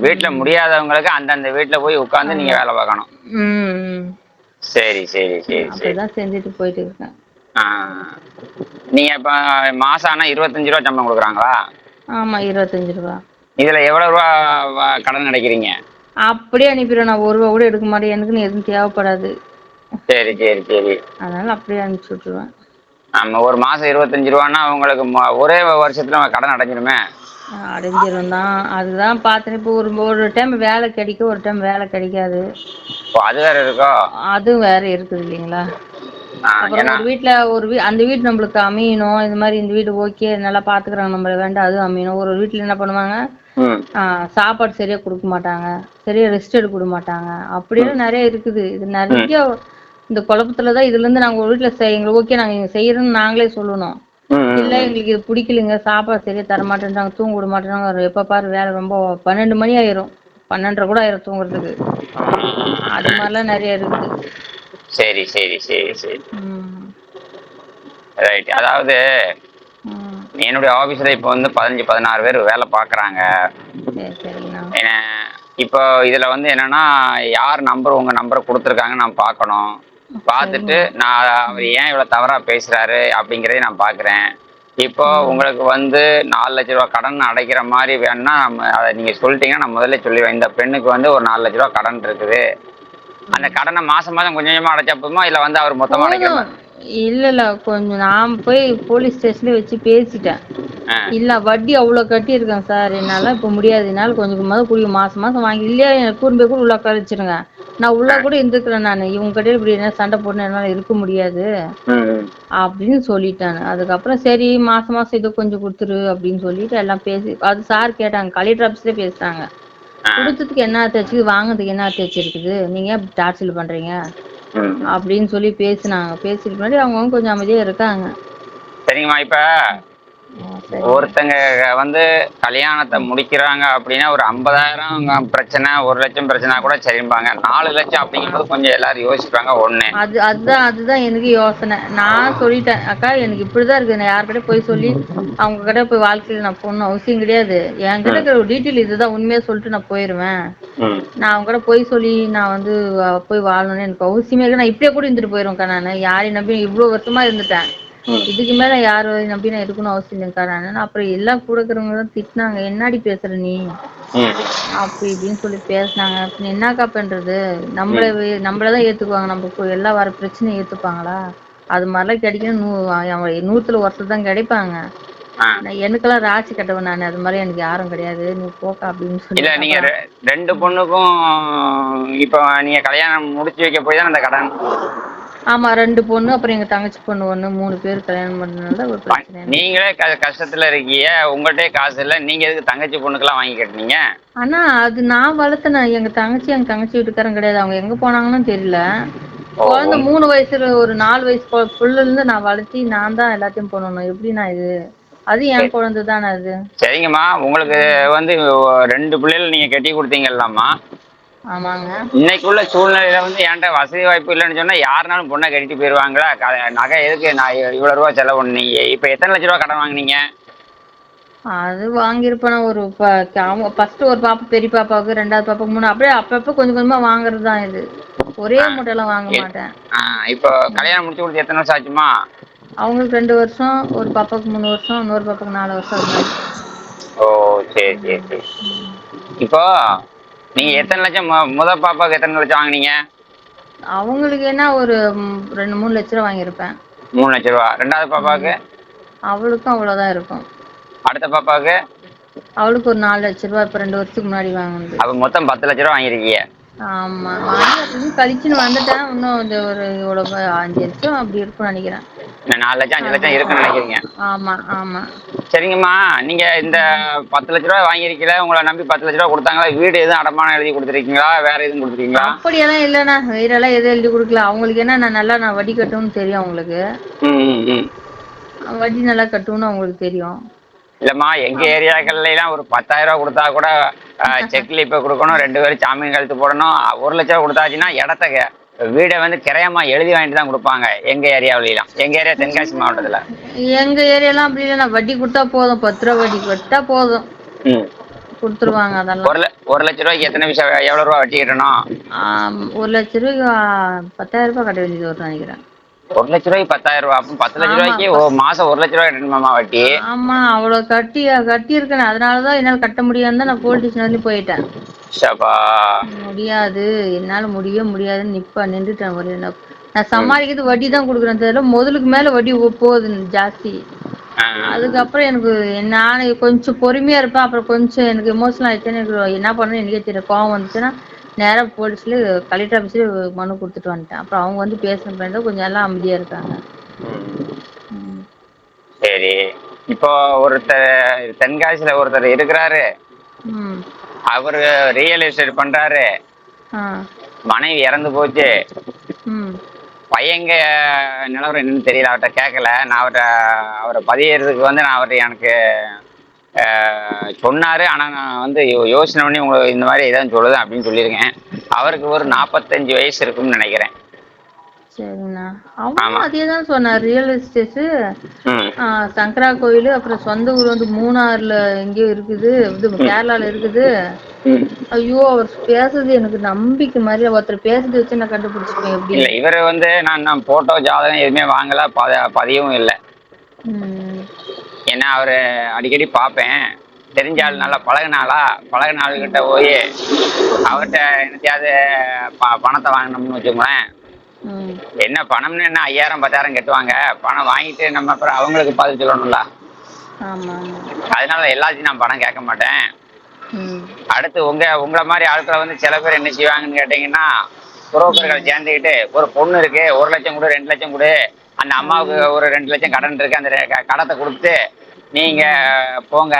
வீட்டுல முடியாதவங்களுக்கு அந்தந்த வீட்டுல போய் உட்கார்ந்து நீங்க வேலை பார்க்கணும். சரி சரி சரி சரி.
அப்படிதான் செஞ்சுட்டு போயிட்டு இருக்கேன்.
நீங்க இப்ப மாசம் ஆனா 25 ரூபா சம்பளம் கொடுக்குறாங்களா?
ஆமா, 25 ரூபா.
இதுல எவ்வளவு ரூபா கடன் அடைக்கிறீங்க?
அப்படியே அனுப்பிடுவேன். நான் 1 ரூபா கூட எடுக்க மாட்டேன், எனக்குன்னு எதுவும் தேவைப்படாது.
சரி சரி சரி.
அதனால அப்படியே அனுப்பிச்சு விட்டுருவேன்.
நம்ம ஒரு மாசம் 25 ரூபான்னா உங்களுக்கு ஒரே வருஷத்துல கடன் அடைஞ்சிருமே.
அடைஞ்சிரும் தான், அதுதான் பார்த்தேன். இப்போ ஒரு டைம் வேலை கிடைக்கும், ஒரு டைம் வேலை கிடைக்காது.
அது வேற இருக்கோ? அது
வேற இருக்குது இல்லைங்களா? அப்புறம் ஒரு வீட்டுல அந்த வீடு நம்மளுக்கு அமையணும். இந்த மாதிரி இந்த வீடு ஓகே, நல்லா பாத்துக்கிறாங்க நம்மள, வேண்டாம் அது அமையணும். ஒரு வீட்டுல என்ன பண்ணுவாங்க, சாப்பாடு சரியா கொடுக்க மாட்டாங்க, சரியா ரெஸ்ட் எடுக்க கொடுக்க மாட்டாங்க. அப்படியெல்லாம் நிறைய இருக்குது. இது நிறைய இந்த குழப்பத்துலதான். இதுல இருந்து நாங்க ஒரு வீட்டுல எங்களுக்கு ஓகே, நாங்க இங்க செய்யறோம்னு நாங்களே சொல்லணும். இல்ல எங்களுக்கு இது பிடிக்கலைங்க, சாப்பாடு சரியா தர மாட்டேன்றாங்க, தூங்க விட மாட்டேறாங்க, எப்ப பாரு வேலை, ரொம்ப 12 மணி ஆயிரும், 12:30 கூட ஆயிரும் தூங்குறதுக்கு. அது மாதிரிலாம் நிறைய இருக்குது.
சரி சரி சரி சரி. ரைட். அதாவது என்னுடைய ஆபீஸ்ல இப்ப வந்து 15-16 பேர் வேலை பாக்குறாங்க. இப்போ இதுல வந்து என்னன்னா, யார் நம்பர் உங்க நம்பரை கொடுத்துருக்காங்க நான் பார்க்கணும். பார்த்துட்டு நான் அவர் ஏன் இவ்வளவு தவறா பேசுறாரு அப்படிங்கறதை நான் பாக்குறேன். இப்போ உங்களுக்கு வந்து 4 லட்ச ரூபா கடன் அடைக்கிற மாதிரி வேணும்னா அதை நீங்க சொல்லிட்டீங்கன்னா நான் முதல்ல சொல்லுவேன். இந்த பெண்ணுக்கு வந்து ஒரு 4 லட்ச ரூபா கடன் இருக்குது, அந்த கடனை மாசம் மாசம் கொஞ்சம் கொஞ்சமா அடைச்சா போதுமா, இல்ல வந்து அவர் மொத்தமா அடைக்கணுமா?
இல்ல, கொஞ்சம் நான் போய் போலீஸ் ஸ்டேஷன்ல வச்சு பேசிட்டேன். இல்ல வட்டி அவ்வளவு கட்டி இருக்கேன் சார், என்னால இப்ப முடியாது, என்னால கொஞ்சம் கொஞ்சம் மாசம் மாசம் வாங்கி, இல்லையா எனக்கு கூர்ந்து போய் கூட உள்ள உட்கார வச்சிருங்க, நான் உள்ள கூட இருந்துக்கிறேன், நான் இவங்க கிட்ட இப்படி என்ன சண்டை போட்டு என்னால இருக்க முடியாது அப்படின்னு சொல்லிட்டாங்க. அதுக்கப்புறம் சரி மாசம் மாசம் இதை கொஞ்சம் கொடுத்துரு அப்படின்னு சொல்லிட்டு எல்லாம் பேசி, அது சார் கேட்டாங்க, கலெக்டர் ஆபீஸ்ல பேசுறாங்க. கொடுத்ததுக்கு என்ன தேய்ச்சி, வாங்கினதுக்கு என்ன தேய்ச்சி இருக்குது, நீங்க ஏன் டார்ச்சல் பண்றீங்க அப்படின்னு சொல்லி பேசினாங்க. பேசிட்டு முன்னாடி அவங்க கொஞ்சம் அமைதியா இருக்காங்க.
சரிங்கம்மா. இப்ப ஒருத்தங்க வந்து கல்யாணத்தை முடிக்கிறாங்க அப்படின்னா ஒரு 50,000 பிரச்சனை, 1 லட்சம் பிரச்சனை கூட சரிம்பாங்க. 4 லட்சம் அப்படிங்கும்போது கொஞ்சம் எல்லாரும் யோசிப்பாங்க.
அதுதான் எனக்கு யோசனை. நான் சொல்லிட்டேன், அக்கா எனக்கு இப்படிதான் இருக்கு, நான் யார்கிட்ட போய் சொல்லி அவங்க கிட்ட போய் வாழ்க்கையில நான் போகணும் அவசியம் கிடையாது, என்கிட்ட இருக்கிற ஒரு டீட்டெயில் இதுதான், உண்மையா சொல்லிட்டு நான் போயிருவேன். நான் அவங்க கூட போய் சொல்லி நான் வந்து போய் வாழணும்னு எனக்கு அவசியமே இல்லை. நான் இப்படியே கூட இருந்துட்டு போயிருவேன்க்கா, நான் யாரையும் நம்பி இவ்வளவு வருஷமா இருந்துட்டேன், இதுக்கு மேல யாரு நம்பி நான் இருக்கணும் அவசியம் இல்லைக்கா. நான் அப்புறம் எல்லாம் கூட இருக்கிறவங்க தான் திட்டினாங்க, என்னாடி பேசுற நீ அப்படி இப்படின்னு சொல்லி பேசினாங்க. என்னக்கா பண்றது, நம்மளதான் ஏத்துக்குவாங்க, நம்ம எல்லாம் வர பிரச்சனை ஏத்துப்பாங்களா? அது மாதிரிலாம் கிடைக்கணும் 100த்துல ஒருத்தர் தான் கிடைப்பாங்க. எனக்கெல்லாம் ராசி கட்டவன் நான், அது மாதிரி எனக்கு யாரும் கிடையாது, நீ போக்கா அப்படின்னு சொல்லி.
இல்ல நீங்க 2 பொண்ணுக்கும் இப்போ நீங்க கல்யாணம் முடிச்சு வைக்க போய் தான் அந்த கடன்.
ஆமா, 2 பொண்ணு, அப்புறம் எங்க தங்கச்சி பொண்ணு 1, 3 பேர் கல்யாணம் பண்ணதுனால ஒரு பிரச்சனை.
நீங்களே கஷ்டத்துல இருக்கீங்க, உங்கள்கிட்ட காசு இல்ல, நீங்க எதுக்கு தங்கச்சி பொண்ணுக்கெல்லாம் வாங்கி கட்டினீங்க?
ஆனா அது நான் வளர்த்தேன். எங்க தங்கச்சி வீட்டுக்காரன் கிடையாது, அவங்க எங்க போனாங்கன்னு தெரியல. குழந்தை 3 வயசுல ஒரு 4 வயசு புள்ள இருந்து நான் வளர்த்தி நான் தான் எல்லாத்தையும் பண்ணணும். எப்படின்னா இது அது என் குழந்தை தானே அது.
சரிங்கம்மா, உங்களுக்கு வந்து 2 பிள்ளைகள் நீங்க கட்டி கொடுத்தீங்கல்லாமா?
ஆமாங்க.
இன்னைக்குள்ள சூழ்நிலையில வந்து என்கிட்ட வசதி வாய்ப்பு இல்லைன்னு சொன்னா யாருனாலும் பொண்ணை கட்டிட்டு போயிருவாங்களா? நகை எதுக்கு நான் இவ்வளவு ரூபா செலவு பண்ணீங்க? இப்ப எத்தனை லட்ச ரூபா கடன் வாங்கினீங்க?
அது வாங்கியிருப்பேன் ஒரு ஃபர்ஸ்ட் ஒரு பாப்பா, பெரிய பாப்பாவுக்கு, 2வது பாப்பாவுக்கு, 3, அப்படியே அப்பப்ப கொஞ்சம் கொஞ்சமா வாங்குறது தான் இது, ஒரே மூட்டையெல்லாம் வாங்க மாட்டேன்.
இப்போ கல்யாணம் முடிச்சு கொடுத்து எத்தனை வருஷம் ஆச்சுமா?
அவங்களுக்கு 2 வருஷம், ஒரு பாப்பாவுக்கு 3 வருஷம், இன்னொரு பாப்பாவுக்கு 4 வருஷம்.
ஓ சரி சரி சரி. இப்போ நீங்க எத்தனை லட்சம் முதல் பாப்பாவுக்கு எத்தனை லட்சம் வாங்கினீங்க?
அவங்களுக்கு என்ன ஒரு 2-3 லட்ச ரூபா வாங்கியிருப்பேன்.
3 லட்ச ரூபா. 2வது பாப்பாவுக்கு?
அவளுக்கும் அவ்வளவுதான் இருக்கும்.
அடுத்த பாப்பாவுக்கு?
அவளுக்கு ஒரு 4 லட்ச ரூபா இப்ப 2 வருஷத்துக்கு முன்னாடி வாங்கினது.
அப்ப மொத்தம் 10 லட்ச ரூபா வாங்கிருக்கீங்க.
ஆமா வாங்கி அப்படின்னு கழிச்சுன்னு வந்துட்டேன். இன்னும் இந்த ஒரு இவ்வளவு 5 லட்சம் அப்படி இருக்கும்னு நினைக்கிறேன்.
இன்னும் 4 லட்சம் 5 லட்சம் இருக்குன்னு நினைக்கிறீங்க.
ஆமா ஆமா.
சரிங்கம்மா, நீங்க இந்த 10 லட்ச ரூபா வாங்கிருக்கீங்களா? உங்களை நம்பி 10 லட்ச ரூபா கொடுத்தாங்களா? வீடு எதுவும் அடமானம் எழுதி கொடுத்துருக்கீங்களா? வேற எதுவும் கொடுத்துருக்கீங்களா?
அப்படியெல்லாம் இல்லைண்ணா, வீடெல்லாம் எதுவும் எழுதி கொடுக்கல. அவங்களுக்கு என்ன, நான் வட்டி கட்டும்னு தெரியும் அவங்களுக்கு. வட்டி நல்லா கட்டும்னு அவங்களுக்கு தெரியும்.
இல்லம்மா, எங்க ஏரியாக்கள்ல எல்லாம் ஒரு 10,000 ரூபா கொடுத்தா கூட செக்ல இப்ப கொடுக்கணும், 2 பேரும் ஜாமீன் கழுத்து போடணும். 1 லட்சம் ரூபா கொடுத்தாச்சுன்னா இடத்த வீடை வந்து கிரையமா எழுதி வாங்கிட்டு தான் கொடுப்பாங்க எங்க ஏரியாவிலாம். எங்க ஏரியா தென்காசி மாவட்டத்துல.
எங்க ஏரியாலாம் அப்படி இல்லைண்ணா, வட்டி கொடுத்தா போதும், 10 ரூபா வட்டி கொடுத்தா போதும் கொடுத்துருவாங்க. அதெல்லாம்
1 லட்ச ரூபாய்க்கு எத்தனை விஷயம், எவ்வளவு ரூபா வட்டி கட்டணும்?
1 லட்ச ரூபாய்க்கு 10,000 ரூபாய் கட்ட வேண்டியது வரும்னு நினைக்கிறேன்.
1 லட்ச ரூபாய்க்கு 10,000 ரூபாய். அப்ப 10 லட்ச ரூபாய்க்கு மாசம் 1 லட்ச ரூபாய் கட்டணுமாமா வட்டி?
ஆமா, அவ்வளவு கட்டி இருக்கேன். அதனாலதான் என்னால கட்ட முடியாதுன்னு தான் நான் போலீஸ் ஸ்டேஷன் வந்து போயிட்டேன். முடியாது, என்னால முடியவே முடியாதுன்னு நின்றுட்டேன். நான் சமாளிக்கிறது வட்டி தான் கொடுக்குறேன் தெரியல, முதலுக்கு மேல வட்டி போகுது ஜாஸ்தி. அதுக்கப்புறம் எனக்கு நான் கொஞ்சம் பொறுமையா இருப்பேன். அப்புறம் கொஞ்சம் எனக்கு எமோஷனல் ஆயிடுச்சுன்னு எனக்கு என்ன பண்ணணும் எனக்கே தெரியல. கோவம் வந்துச்சுன்னா நேரா போலீஸ்ல கலெக்டர் ஆஃபீஸ்ல மனு கொடுத்துட்டு வந்துட்டேன். அப்புறம் அவங்க வந்து பேசுறேன், கொஞ்சம் எல்லாம் அமைதியா இருக்காங்க.
சரி, இப்போ ஒருத்தர் தென்காசியில ஒருத்தர் இருக்கிறாரு. அவரு ரியல் எஸ்டேட் பண்றாரு. மனைவி இறந்து போச்சு. பையங்க நிலவரம் என்னன்னு தெரியல, அவர்கிட்ட கேட்கல. நான் அவரை பதியறதுக்கு வந்து நான் அவர் எனக்கு சொன்னாரு. ஆனா நான் வந்து யோசனை பண்ணி உங்களுக்கு இந்த மாதிரி ஏதாவது சொல்லுது அப்படின்னு சொல்லியிருக்கேன். அவருக்கு ஒரு 45 வயசு இருக்கும்னு நினைக்கிறேன்.
சரிண்ணா, அவன் அதேதான் சொன்னார். ரியல் எஸ்டேட் சங்கரா கோயில், அப்புறம் சொந்த ஊர் வந்து மூணாறுல எங்கேயோ இருக்குது, இது கேரளால இருக்குது. ஐயோ, அவர் பேசுறது எனக்கு நம்பிக்கை மாதிரி. ஒருத்தர் பேசுறது வச்சு நான் கண்டுபிடிச்சிருக்கேன். எப்படி
இல்ல, இவரு வந்து நான் போட்டோ ஜாதகம் எதுவுமே வாங்கல, பதியவும் இல்லை. ஏன்னா அவரு அடிக்கடி பார்ப்பேன். தெரிஞ்ச ஆள், நல்லா பழகின ஆளுகிட்ட போய் அவர்கிட்ட என்னத்தையாவது பணத்தை வாங்கினோம்னு வச்சுக்கோங்களேன். என்ன பணம்னு என்ன 5,000 10,000 கட்டுவாங்க. பணம் வாங்கிட்டு நம்ம அப்புறம் அவங்களுக்கு பதில் சொல்லணும்ல. அதனால எல்லாத்தையும் நான் பணம் கேட்க மாட்டேன். அடுத்து உங்களை மாதிரி ஆட்களை வந்து சில பேர் என்ன செய்வாங்கன்னு கேட்டீங்கன்னா, புரோக்கர்கள் சேர்ந்துக்கிட்டு ஒரு பொண்ணு இருக்கு, 1 லட்சம் கொடு 2 லட்சம் கொடு, அந்த அம்மாவுக்கு ஒரு 2 லட்சம் கடன் இருக்கு, அந்த கடத்தை கொடுத்து நீங்க போங்க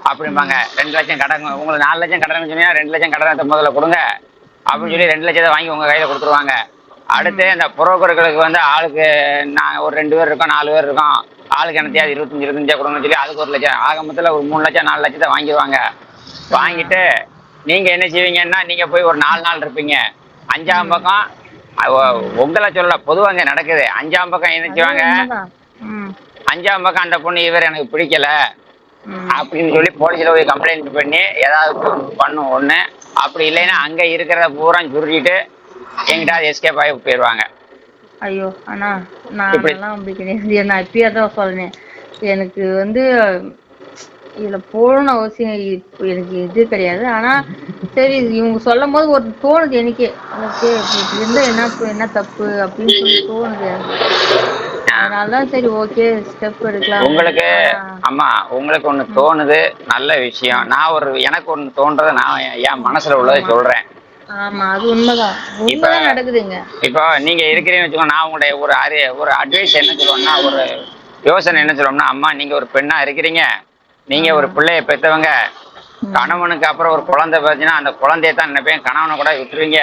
அப்படிம்பாங்க. 2 லட்சம் கடன், உங்களுக்கு 4 லட்சம் கடன் சொன்னீங்கன்னா 2 லட்சம் கடனை முதல்ல கொடுங்க அப்படின்னு சொல்லி 2 லட்சத்தை வாங்கி உங்க கையில கொடுத்துருவாங்க. அடுத்து அந்த புரோக்கர்களுக்கு வந்து ஆளுக்கு நான் ஒரு 2 பேர் இருக்கோம் 4 பேர் இருக்கோம், ஆளுக்கு என்னத்தையாவது 25 கொடுங்கன்னு சொல்லி அதுக்கு 1 லட்சம், ஆக மொத்தத்தில் ஒரு 3 லட்சம் 4 லட்சத்தை வாங்கிடுவாங்க. வாங்கிட்டு நீங்க என்ன செய்வீங்கன்னா, நீங்க போய் ஒரு 4 நாள் இருப்பீங்க. 5ஆம் பக்கம் உங்களை சொல்ல பொதுவாங்க நடக்குது. 5ஆம் பக்கம் என்ன செய்வாங்க, 5ஆம் பக்கம் அந்த பொண்ணு இவர் எனக்கு பிடிக்கல அப்படின்னு சொல்லி போலீஸ்ல போய் கம்ப்ளைண்ட் பண்ணி ஏதாவது பண்ணும் ஒண்ணு. அப்படி இல்லைன்னா அங்க இருக்கிறத பூரா சுருட்டிட்டு எங்கிட்ட எஸ்கேப் ஆகி போயிடுவாங்க.
ஐயோ அண்ணா, நான் அப்படி கிடையாது. நான் இப்பயே தான் சொல்றேன், எனக்கு வந்து இதுல போகணும்னு அவசியம் எனக்கு இது கிடையாது. ஆனா சரி, இவங்க சொல்லும் போது ஒரு தோணுது எனக்கே, ஓகே இருந்தா என்ன தப்பு அப்படின்னு சொல்லி தோணுது எனக்கு. அதனாலதான் சரி ஓகே ஸ்டெப் எடுக்கலாம்.
உங்களுக்கு அம்மா, உங்களுக்கு ஒண்ணு தோணுது, நல்ல விஷயம். நான் எனக்கு ஒண்ணு தோன்றதை நான் என் மனசுல உள்ளதை சொல்றேன்.
ஆமா, அது உண்மைதான் நடக்குதுங்க.
இப்போ நீங்க இருக்கிறீங்கன்னு வச்சுக்கோங்க, நான் உங்களுடைய ஒரு அட்வைஸ் என்ன சொல்லுவேன்னா, ஒரு யோசனை என்ன சொல்லுவோம்னா, அம்மா நீங்க ஒரு பெண்ணா இருக்கிறீங்க, நீங்க ஒரு பிள்ளைய பெற்றவங்க, கணவனுக்கு அப்புறம் ஒரு குழந்தை பார்த்தீங்கன்னா அந்த குழந்தைய தான் நினைப்பேன், கணவனை கூட விட்டுருவீங்க.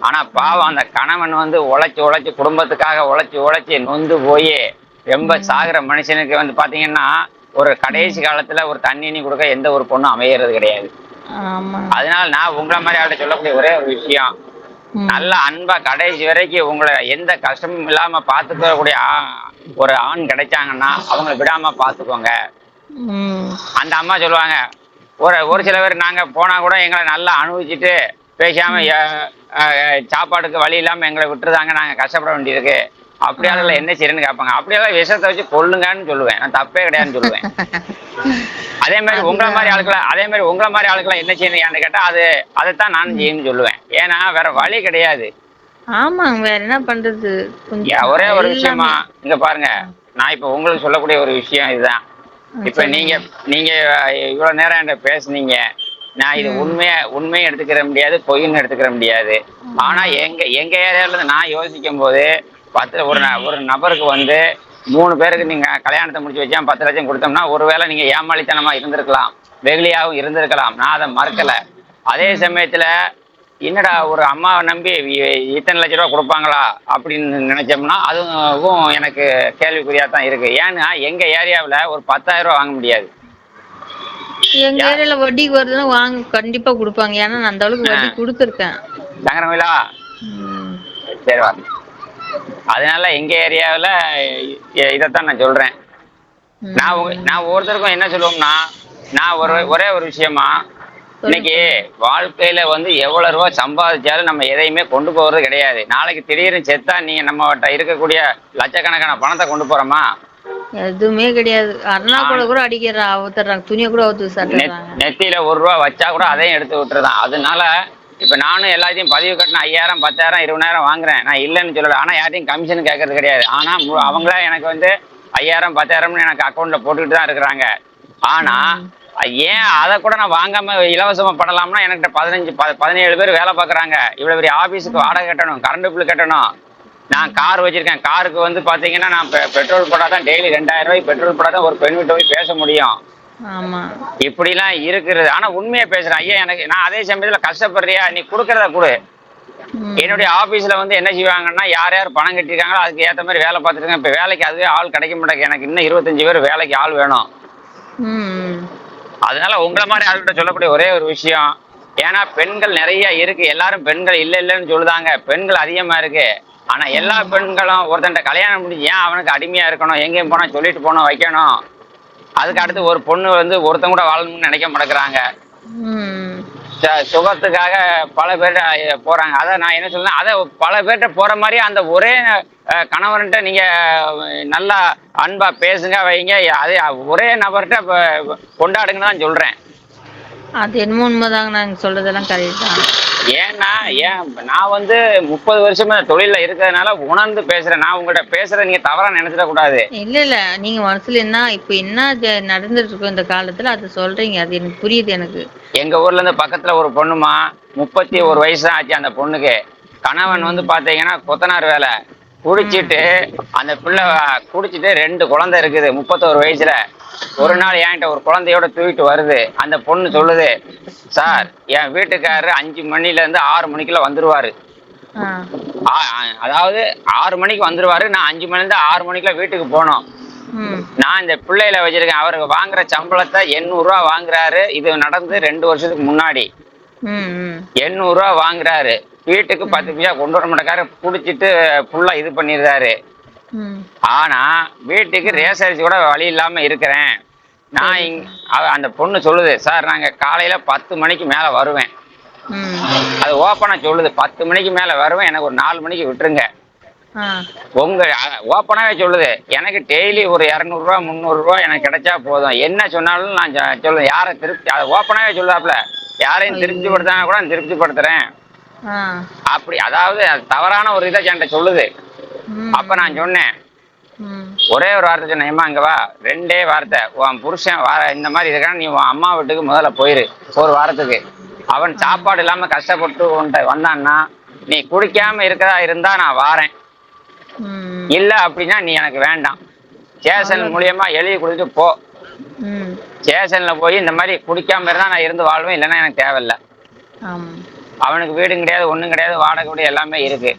ஆனா பாவம் அந்த கணவன் வந்து உழைச்சி குடும்பத்துக்காக உழைச்சி நொந்து போய் ரொம்ப சாகுற மனுஷனுக்கு வந்து பாத்தீங்கன்னா ஒரு கடைசி காலத்துல ஒரு தண்ணி கொடுக்க எந்த ஒரு பொண்ணும் அமையறது கிடையாது. அதனால நான் உங்களை மாதிரி அவர்கிட்ட சொல்லக்கூடிய ஒரே ஒரு விஷயம், நல்ல அன்பா கடைசி வரைக்கும் உங்களை எந்த கஷ்டமும் இல்லாம பாத்துக்கக்கூடிய ஒரு ஆண் கிடைச்சாங்கன்னா அவங்களை விடாம பாத்துக்கோங்க. அந்த அம்மா சொல்லுவாங்க, ஒரு சில பேர் நாங்க போனா கூட எங்களை நல்லா அனுபவிச்சுட்டு பேசாம சாப்பாடுக்கு வழி இல்லாம எங்களை விட்டுருதாங்க, நாங்க கஷ்டப்பட வேண்டியிருக்கு, அப்படியால என்ன செய்யறேன்னு கேட்பாங்க. அப்படியெல்லாம் விஷத்தை வச்சு கொள்ளுங்கன்னு சொல்லுவேன், நான் தப்பே கிடையாதுன்னு சொல்லுவேன். அதே மாதிரி உங்களை மாதிரி ஆளுக்களை என்ன செய்யணும்னு கேட்டா அதைத்தான் நானும் செய்யணும்னு சொல்லுவேன். ஏன்னா வேற வழி கிடையாது.
ஆமாங்க, வேற என்ன பண்றது.
ஒரே ஒரு விஷயமா இங்க பாருங்க, நான் இப்ப உங்களுக்கு சொல்லக்கூடிய ஒரு விஷயம் இதுதான். இப்ப நீங்க நீங்க இவ்வளவு நேரம் என்கிட்ட பேசுனீங்க. நான் இது உண்மையை எடுத்துக்கிற முடியாது, பொய்ன்னு எடுத்துக்கிற முடியாது. ஆனா எங்க ஏரியால இருந்து நான் யோசிக்கும் போது ஒரு நபருக்கு வந்து 3 பேருக்கு நீங்க கல்யாணத்தை முடிச்சு வச்சா 10 லட்சம் கொடுத்தோம்னா ஒருவேளை நீங்க ஏமாளித்தனமா இருந்திருக்கலாம், வெகுளியாகவும் இருந்திருக்கலாம். நான் அதை மறுக்கல. அதே சமயத்துல என்னடா ஒரு அம்மாவை நம்பி இத்தனை லட்ச ரூபா கொடுப்பாங்களா அப்படின்னு நினைச்சோம்னா அதுவும் எனக்கு கேள்விக்குறியா தான் இருக்கு. ஏன்னா எங்க ஏரியாவில் ஒரு 10,000 ரூபா வாங்க முடியாது.
எங்க ஏரியால வட்டிக்கு வருதுன்னா கண்டிப்பா கொடுப்பாங்க. ஏன்னா நான் அந்த அளவுக்கு வட்டி கொடுத்துருக்கேன்.
சங்கரமிலா சரி வா. அதனால எங்க ஏரியாவில் இதைத்தான் நான் சொல்றேன். நான் ஒருத்தருக்கும் என்ன சொல்லுவோம்னா, நான் ஒரே ஒரு விஷயமா, இன்னைக்கு வாழ்க்கையில வந்து எவ்வளவு ரூபா சம்பாதிச்சாலும் நம்ம எதையுமே கொண்டு போறது கிடையாது. நாளைக்கு திடீர்னு செத்தா நீங்க நம்மகிட்ட இருக்கக்கூடிய லட்சக்கணக்கான பணத்தை கொண்டு போறோமா?
எதுவுமே கிடையாது. அண்ணா கூட அடிக்கிறாங்க, துணியை கூட
நெத்தியில 1 ரூபா வச்சா கூட அதையும் எடுத்து விட்டுருதான். அதனால இப்ப நானும் எல்லாத்தையும் பதிவு கட்டின 5,000 10,000 20,000 வாங்குறேன். நான் இல்லைன்னு சொல்லல. ஆனா யார்ட்டையும் கமிஷன் கேட்கறது கிடையாது. ஆனா அவங்களா எனக்கு வந்து 5,000 10,000 எனக்கு அக்கௌண்ட்ல போட்டுக்கிட்டு தான் இருக்கிறாங்க. ஆனா ஏன் அதை கூட நான் வாங்காம இலவசமா படலாம்னா என்கிட்ட 17 பேர் வேலை பார்க்குறாங்க. இவ்வளவு பெரிய ஆபீஸுக்கு வாடகை கட்டணும், கரண்ட் பில் கட்டணும். நான் கார் வச்சிருக்கேன். காருக்கு வந்து பாத்தீங்கன்னா நான் பெட்ரோல் போட்டாதான் டெய்லி 2,000 ரூபாய்க்கு பெட்ரோல் போட்டாதான் ஒரு பெண் வீட்டை போய் பேச முடியும். இப்படிலாம் இருக்கிறது. ஆனா உண்மையை பேசுறேன் ஐயா. நான் அதே சமயத்துல கஷ்டப்படுறியா, நீ கொடுக்கறத கொடு. என்னுடைய ஆபீஸ்ல வந்து என்ன செய்வாங்கன்னா, யார் யார் பணம் கட்டிருக்காங்களோ அதுக்கு ஏற்ற மாதிரி வேலை பார்த்துருக்கேன். இப்ப வேலைக்கு அதுவே ஆள் கிடைக்க மாட்டேங்க. எனக்கு இன்னும் 25 பேர் வேலைக்கு ஆள் வேணும். அதனால உங்களை மாதிரி ஆள்கிட்ட சொல்லக்கூடிய ஒரே ஒரு விஷயம், ஏன்னா பெண்கள் நிறைய இருக்கு. எல்லாரும் பெண்கள் இல்லைன்னு சொல்லுதாங்க. பெண்கள் அதிகமா இருக்கு. ஆனா எல்லா பெண்களும் ஒருத்தன்ட்ட கல்யாணம் முடிஞ்சு ஏன் அவனுக்கு அடிமையா இருக்கணும், எங்கேயும் போனா சொல்லிட்டு போனோம் வைக்கணும். அதுக்கு அடுத்து ஒரு பொண்ணு வந்து ஒருத்தன் கூட வாழணும்னு நினைக்க மாட்டேங்கிறாங்க. சுகத்துக்காக பல பேர் போறாங்க. அதை நான் என்ன சொல்றேன், அதை பல பேர்கிட்ட போற மாதிரி அந்த ஒரே கணவன்கிட்ட நீங்க நல்லா அன்பா பேசுங்க வைங்க. அதே ஒரே நபர்கிட்ட கொண்டாடுங்கன்னு தான் சொல்றேன்.
அது என்னமோ உண்மைதாங்க. நாங்க சொல்றதெல்லாம் கரெக்ட் தான்.
ஏன்னா நான் வந்து 30 வருஷமா தொழில இருக்கிறதுனால உணர்ந்து பேசுறேன். நான் உங்கள்கிட்ட பேசுறேன், நீங்க தவறா நினைச்சிட கூடாது.
இல்ல நீங்க மனசுல என்ன நடந்துட்டு இருக்கும் இந்த காலத்துல அது சொல்றீங்க. அது எனக்கு புரியுது. எனக்கு
எங்க ஊர்ல இருந்து பக்கத்துல ஒரு பொண்ணுமா, 31 வயசு தான் ஆச்சு அந்த பொண்ணுக்கு. கணவன் வந்து பாத்தீங்கன்னா கொத்தனார் வேலை, குடிச்சிட்டு அந்த பிள்ளை குடிச்சிட்டு 2 குழந்தை இருக்குது 31 வயசுல. ஒரு நாள் என்கிட்ட ஒரு குழந்தையோட தூக்கிட்டு வருது. அந்த பொண்ணு சொல்லுது, சார் என் வீட்டுக்காரரு 5 மணில இருந்து 6 மணிக்குள்ள வந்துருவாரு. அதாவது 6 மணிக்கு வந்துருவாரு. நான் 5 மணில இருந்து 6 மணிக்குள்ள வீட்டுக்கு போனோம். நான் இந்த பிள்ளையில வச்சிருக்கேன். அவருக்கு வாங்குற சம்பளத்தை 800 ரூபா வாங்குறாரு. இது நடந்து 2 வருஷத்துக்கு முன்னாடி 800 ரூபா வாங்குறாரு. வீட்டுக்கு 10 பைசா கொண்டு வர மாட்டேக்காரு. குடிச்சிட்டு ஃபுல்லா இது பண்ணிடுறாரு. ஆனா வீட்டுக்கு ரேசரிசி கூட வழி இல்லாம இருக்கிறேன். நான் அந்த பொண்ணு சொல்லுது, சார் நாங்க காலையில 10 மணிக்கு மேல வருவேன். அது ஓப்பனா சொல்லுது, 10 மணிக்கு மேல வருவேன், எனக்கு ஒரு 4 மணிக்கு விட்டுருங்க. உங்க ஓப்பனாவே சொல்லுது, எனக்கு டெய்லி ஒரு 200 ரூபா 300 ரூபா எனக்கு கிடைச்சா போதும். என்ன சொன்னாலும் நான் சொல்லுவேன். யாரை திருப்தி, அதை ஓப்பனாவே சொல்லுவாப்புல, யாரையும் திருப்திப்படுத்தாங்க கூட நான் திருப்திப்படுத்துறேன் அப்படி. அதாவது தவறான ஒரு இதை என்கிட்ட சொல்லுது. அப்ப நான் சொன்னேன், ஒரே ஒரு வார்த்தை சொன்னேன், ஏமா அங்க வா. 2 வார்த்தை, உன் புருஷன் இந்த மாதிரி இருக்கான்னு நீ உன் அம்மா வீட்டுக்கு முதல்ல போயிரு. ஒரு வாரத்துக்கு அவன் சாப்பாடு இல்லாம கஷ்டப்பட்டு வந்தான்னா, நீ குடிக்காம இருக்கதா இருந்தா நான் வாரேன், இல்ல அப்படின்னா நீ எனக்கு வேண்டாம். ஸ்டேஷன் மூலியமா எழுதி கொடுத்துட்டு போ. ஸ்டேஷன்ல போய் இந்த மாதிரி குடிக்காம இருந்தா நான் இருந்து வாழ்வேன், இல்லைன்னா எனக்கு தேவையில்லை. அவனுக்கு வீடும் கிடையாது, ஒண்ணும் கிடையாது, வாடகை வீடு எல்லாமே இருக்கு.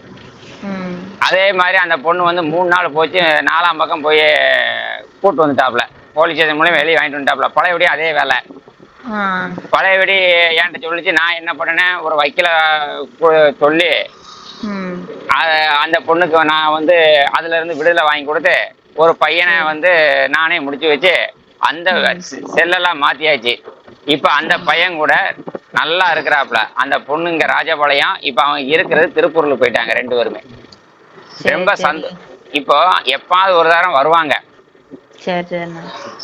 அதே மாதிரி அந்த பொண்ணு வந்து 3 நாள் போச்சு. 4ஆம் பக்கம் போய் கூட்டு வந்துட்டாப்ல. போலீஸ் ஸ்டேஷன் மூலியம் வெளியே வாங்கிட்டு வந்துட்டாப்ல. பழையபடியும் அதே வேலை. பழையபடி என்கிட்ட சொல்லிச்சு. நான் என்ன பண்ணேன், ஒரு வக்கீல சொல்லி அந்த பொண்ணுக்கு நான் வந்து அதுல இருந்து விடுதலை வாங்கி கொடுத்து ஒரு பையனை வந்து நானே முடிச்சு வச்சு அந்த செல்லெல்லாம் மாத்தியாச்சு. இப்ப அந்த பையன் கூட நல்லா இருக்கிறாப்ல. அந்த பொண்ணுங்க ராஜபாளையம். இப்ப அவங்க இருக்கிறது திருப்பூர்ல போயிட்டாங்க 2 பேருமே. ரொம்ப இப்போ எப்பாவது ஒரு தரம் வருவாங்க.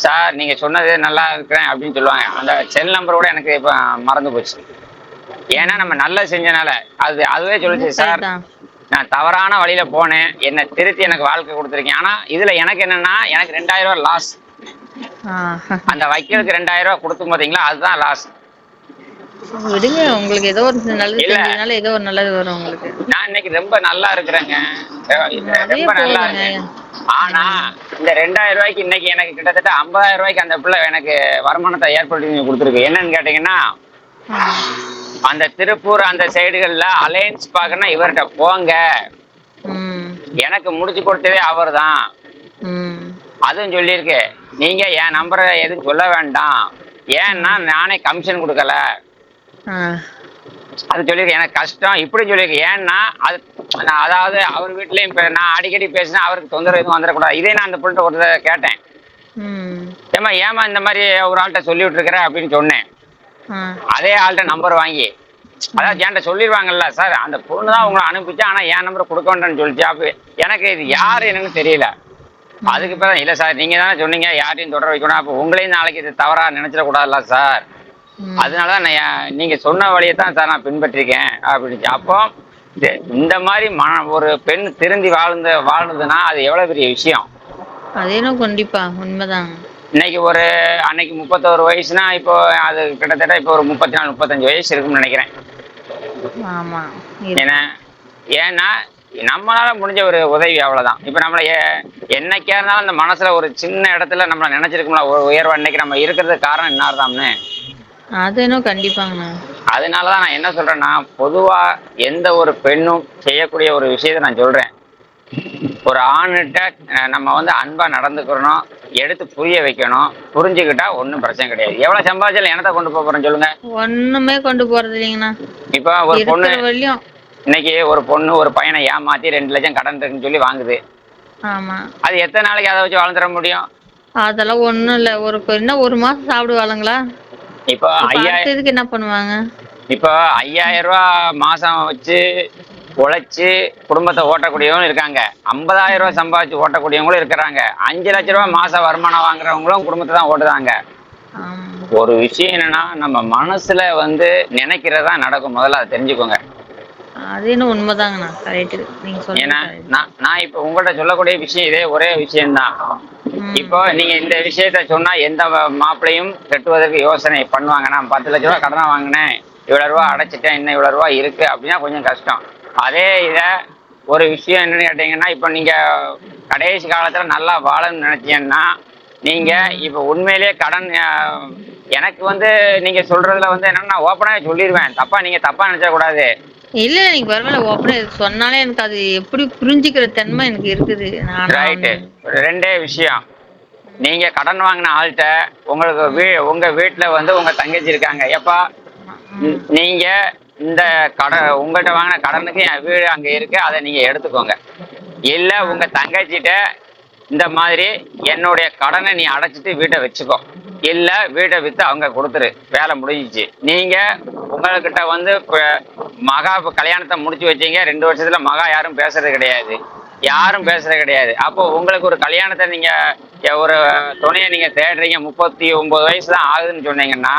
சார் நீங்க சொன்னது நல்லா இருக்கிறேன் அப்படின்னு சொல்லுவாங்க. அந்த செல் நம்பர் கூட எனக்கு இப்ப மறந்து போச்சு. ஏன்னா நம்ம நல்லா செஞ்சனால அதுவே சொல்லிச்சு, சார் நான் தவறான வழியில போனேன், என்னை திருத்தி எனக்கு வாழ்க்கை கொடுத்துருக்கேன். ஆனா இதுல எனக்கு என்னன்னா, எனக்கு 2000 ரூபாய் லாஸ். அந்த வக்கீலுக்கு 2000 ரூபாய் கொடுத்து பாத்தீங்களா, அதுதான் லாஸ்.
விடுங்க, உங்களுக்கு ஏதோ ஒரு நல்லது செஞ்சதுனால ஏதோ ஒரு நல்லது வரும் உங்களுக்கு.
நான் இன்னைக்கு ரொம்ப நல்லா இருக்கிறேங்க,
அதே
ரொம்ப நல்லா
போதுங்க.
இருக்கேன். ஆனா இந்த 2000 ரூபாய்க்கு இன்னைக்கு எனக்கு கிட்டத்தட்ட 50,000 ரூபாய்க்கு அந்த பிள்ளை எனக்கு வருமானத்தை ஏற்படுத்தி கொடுத்துருக்கு. என்னன்னு கேட்டீங்கன்னா, அந்த திருப்பூர் அந்த சைடுகள்ல அலையன்ஸ் பார்க்கணும், இவர்கிட்ட போங்க, எனக்கு முடிச்சு கொடுத்ததே அவர் தான். அதுவும் சொல்லியிருக்கு, நீங்க என் நம்பரை எதுவும் சொல்ல வேண்டாம், ஏன்னா நானே கமிஷன் கொடுக்கல, அது சொல்லியிருக்கு. எனக்கு கஷ்டம் இப்படி சொல்லியிருக்கு. ஏன்னா அது அதாவது அவர் வீட்லயும் நான் அடிக்கடி பேசினா அவருக்கு தொந்தரவு எதுவும் வந்துடக்கூடாது. இதே நான் அந்த பிள்ளைகிட்ட ஒரு கேட்டேன், ஏமா இந்த மாதிரி ஒரு ஆள்கிட்ட சொல்லி விட்டுருக்கிற அப்படின்னு சொன்னேன். அதே ஆள்கிட்ட நம்பர் வாங்கி, அதாவது என்கிட்ட சொல்லிடுவாங்கல்ல, சார் அந்த பொண்ணு தான் உங்களை அனுப்பிச்சா, ஆனா என் நம்பரை கொடுக்க வேண்டாம்னு சொல்லிச்சு. அப்ப எனக்கு இது யாரு என்னன்னு தெரியல. அதுக்கு பிறகு இல்ல சார், நீங்க தானே சொன்னீங்க யாரையும் தொடர வைக்கணும், அப்ப உங்களையும் நாளைக்கு இது தவறா நினைச்சிடக்கூடாதுல்ல சார், அதனாலதான் நீங்க சொன்ன வழியை தான் சார் நான் பின்பற்றிருக்கேன் அப்படின்னு. அப்போ இந்த மாதிரி ஒரு பெண் திருந்தி வாழ்ந்ததுன்னா அது எவ்வளவு பெரிய விஷயம்.
அதேனும் கண்டிப்பா உண்மைதான்.
இன்னைக்கு அன்னைக்கு 31 வயசுனா இப்போ அது கிட்டத்தட்ட இப்போ ஒரு 34 35 வயசு இருக்குன்னு நினைக்கிறேன். ஏன்னா நம்மளால முடிஞ்ச ஒரு உதவி அவ்வளவுதான். இப்ப நம்மள என்னைக்கா இருந்தாலும் அந்த மனசுல ஒரு சின்ன இடத்துல நம்மள நினைச்சிருக்கோம்ல ஒரு உயர்வு, அன்னைக்கு நம்ம இருக்கிறதுக்கு காரணம் இன்னார்தாம்னு.
அது என்ன கண்டிப்பாங்க.
அதனாலதான் நான் என்ன சொல்றேன்னா, பொதுவா எந்த ஒரு பெண்ணும் செய்யக்கூடிய ஒரு விஷயத்த நான் சொல்றேன், ஒரு ஆணுகிட்ட நம்ம அன்பா நடந்துக்கிறணும், எடுத்து புரிய வைக்கணும், புரிஞ்சுக்கிட்டா ஒன்றும் பிரச்சனை கிடையாது. எவ்வளவு சம்பாதிச்சாலும் என்னத்தை கொண்டு போறோம் சொல்லுங்க?
ஒண்ணுமே கொண்டு போறது இல்லைங்கண்ணா.
இப்ப ஒரு பொண்ணு இன்னைக்கு ஒரு பொண்ணு ஒரு பையனை ஏமாத்தி 2 லட்சம் கடன் இருக்குன்னு சொல்லி வாங்குது.
ஆமா,
அது எத்தனை நாளைக்கு அதை வச்சு வாழ்ந்துட முடியும்?
அதெல்லாம் ஒண்ணும் இல்ல. ஒரு மாசம் சாப்பிடுவாளுங்களா?
இப்போ 5000
என்ன பண்ணுவாங்க?
இப்போ 5000 ரூபாய் மாசம் வச்சு உழைச்சு குடும்பத்தை ஓட்டக்கூடியவங்களும் இருக்காங்க, 50,000 ரூபாய் சம்பாதிச்சு ஓட்டக்கூடியவங்களும் இருக்கிறாங்க, 5 லட்சம் ரூபாய் மாசம் வருமானம் வாங்குறவங்களும் குடும்பத்தை தான் ஓட்டுதாங்க. ஒரு விஷயம் என்னன்னா, நம்ம மனசுல நினைக்கிறதா நடக்கும், முதல்ல அதை தெரிஞ்சுக்கோங்க.
அது என்ன உண்மைதாங்கண்ணா, கரெக்ட் நீங்க சொல்லுங்க.
ஏன்னா நான் இப்ப உங்கள்கிட்ட சொல்லக்கூடிய விஷயம் இதே ஒரே விஷயம்தான். இப்போ நீங்க இந்த விஷயத்த சொன்னா எந்த மாப்பிள்ளையும் கட்டுவதற்கு யோசனை பண்ணுவாங்க. நான் 10 லட்ச ரூபாய் கடனா வாங்கினேன், இவ்வளவு ரூபா அடைச்சிட்டேன், இன்னும் இவ்வளவு ரூபா இருக்கு அப்படின்னா கொஞ்சம் கஷ்டம். அதே ஒரு விஷயம் என்னன்னு கேட்டீங்கன்னா, இப்ப நீங்க கடைசி காலத்துல நல்லா வாழணும்னு நினைச்சீங்கன்னா, நீங்க இப்ப உண்மையிலேயே கடன் எனக்கு நீங்க சொல்றதுல என்னன்னா ஓப்பனாவே சொல்லிடுவேன், நீங்க தப்பா நினைச்ச கூடாது.
இல்ல, நீங்க பரவாயில்ல, ஓப்பனா சொன்னாலே எனக்கு அது எப்படி புரிஞ்சுக்கிற தன்மை எனக்கு இருக்குது.
ரைட்டு. 2 விஷயம், நீங்க கடன் வாங்கின ஆள்கிட்ட உங்களுக்கு உங்க வீட்டுல உங்க தங்கச்சி இருக்காங்க, எப்பா நீங்க இந்த உங்கள்கிட்ட வாங்கின கடனுக்கு என் வீடு அங்க இருக்கு, அதை நீங்க எடுத்துக்கோங்க. இல்ல உங்க தங்கச்சிட்ட இந்த மாதிரி என்னுடைய கடனை நீ அடைச்சிட்டு வீட்டை வச்சுக்கோ, இல்ல வீட்டை வித்து அவங்க கொடுத்துரு, வேலை முடிஞ்சிச்சு. நீங்க உங்ககிட்ட மகா கல்யாணத்தை முடிச்சு வச்சீங்க, 2 வருஷத்துல மகா யாரும் பேசுறது கிடையாது, யாரும் பேசுறது கிடையாது. அப்போ உங்களுக்கு ஒரு கல்யாணத்தை நீங்க ஒரு துணையை நீங்க தேடுறீங்க, 39 வயசு தான் ஆகுதுன்னு சொன்னீங்கன்னா,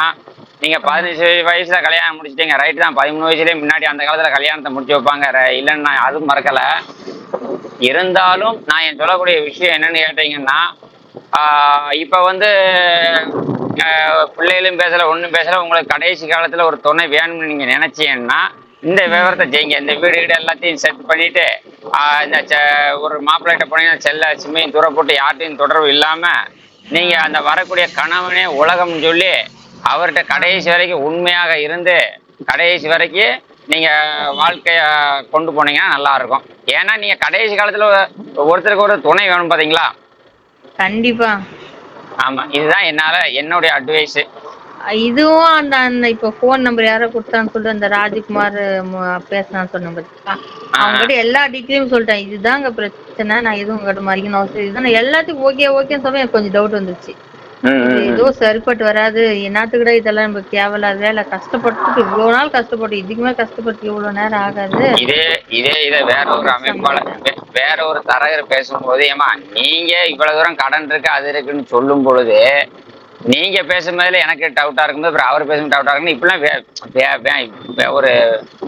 நீங்க 15 வயசுல கல்யாணம் முடிச்சிட்டீங்க, ரைட்டு தான். 13 வயசுலயே முன்னாடி அந்த காலத்துல கல்யாணத்தை முடிச்சு வைப்பாங்க, இல்லைன்னு நான் அதுவும் மறக்கல. இருந்தாலும் நான் என் சொல்லக்கூடிய விஷயம் என்னன்னு கேட்டீங்கன்னா, இப்ப பிள்ளைகளும் பேசல ஒன்றும் பேசல, உங்களுக்கு கடைசி காலத்துல ஒரு துணை வேணும்னு நீங்க நினைச்சீங்கன்னா இந்த விவரத்தை செய்யுங்க. இந்த வீடு எல்லாத்தையும் செட் பண்ணிட்டு இந்த ஒரு மாப்பிள்ளைகிட்ட போனீங்கன்னா செல்ல சிம்மையும் தூர போட்டு யார்ட்டையும் தொடர்பு இல்லாம நீங்க அந்த வரக்கூடிய கணவனே உலகம்னு சொல்லி அவர்கிட்ட கடைசி வரைக்கும் உண்மையாக இருந்து கடைசி வரைக்கும் நீங்க வாழ்க்கைய கொண்டு போனீங்கன்னா நல்லா இருக்கும். ஏன்னா நீங்க கடைசி காலத்துல ஒருத்தருக்கு ஒரு துணை வேணும் பாத்தீங்களா?
கண்டிப்பா.
ஆமா, இதுதான் என்னுடைய அட்வைஸ்.
இதுவும் அந்த அந்த இப்ப போன் நம்பர் யாரோ கொடுத்தான்னு சொல்லிட்டு அந்த ராஜ்குமார் பேசினான்னு சொன்ன பாத்தீங்களா, அவங்ககிட்ட எல்லா டீட்டெயிலும் சொல்லிட்டேன். இதுதாங்க பிரச்சனை, நான் எதுவும் உங்ககிட்ட மறைக்கணும் அவசியம் இதுதான். எல்லாத்துக்கும் ஓகே ஓகேன்னு சொல்ல எனக்கு கொஞ்சம் டவுட் வந்துருச்சு. ஏதோ சரிப்பட்டு வராது, என்னத்துக்கிட்ட இதெல்லாம் நமக்கு தேவையில்லாத வேலை, கஷ்டப்பட்டு இவ்வளவு நாள் கஷ்டப்பட்டு இதுக்குமே கஷ்டப்பட்டு இவ்வளவு நேரம் ஆகாது.
இதே வேற ஒரு அமைப்பாளர் வேற ஒரு தரகர் பேசும்போது, ஏமா நீங்க இவ்வளவு தூரம் கடன் இருக்கு அது இருக்குன்னு சொல்லும் பொழுது நீங்க பேசும்போதுல எனக்கு டவுட்டா இருக்கும்போது அப்புறம் அவர் பேசும்போது டவுட்டா இருக்குன்னு இப்பெல்லாம் ஒரு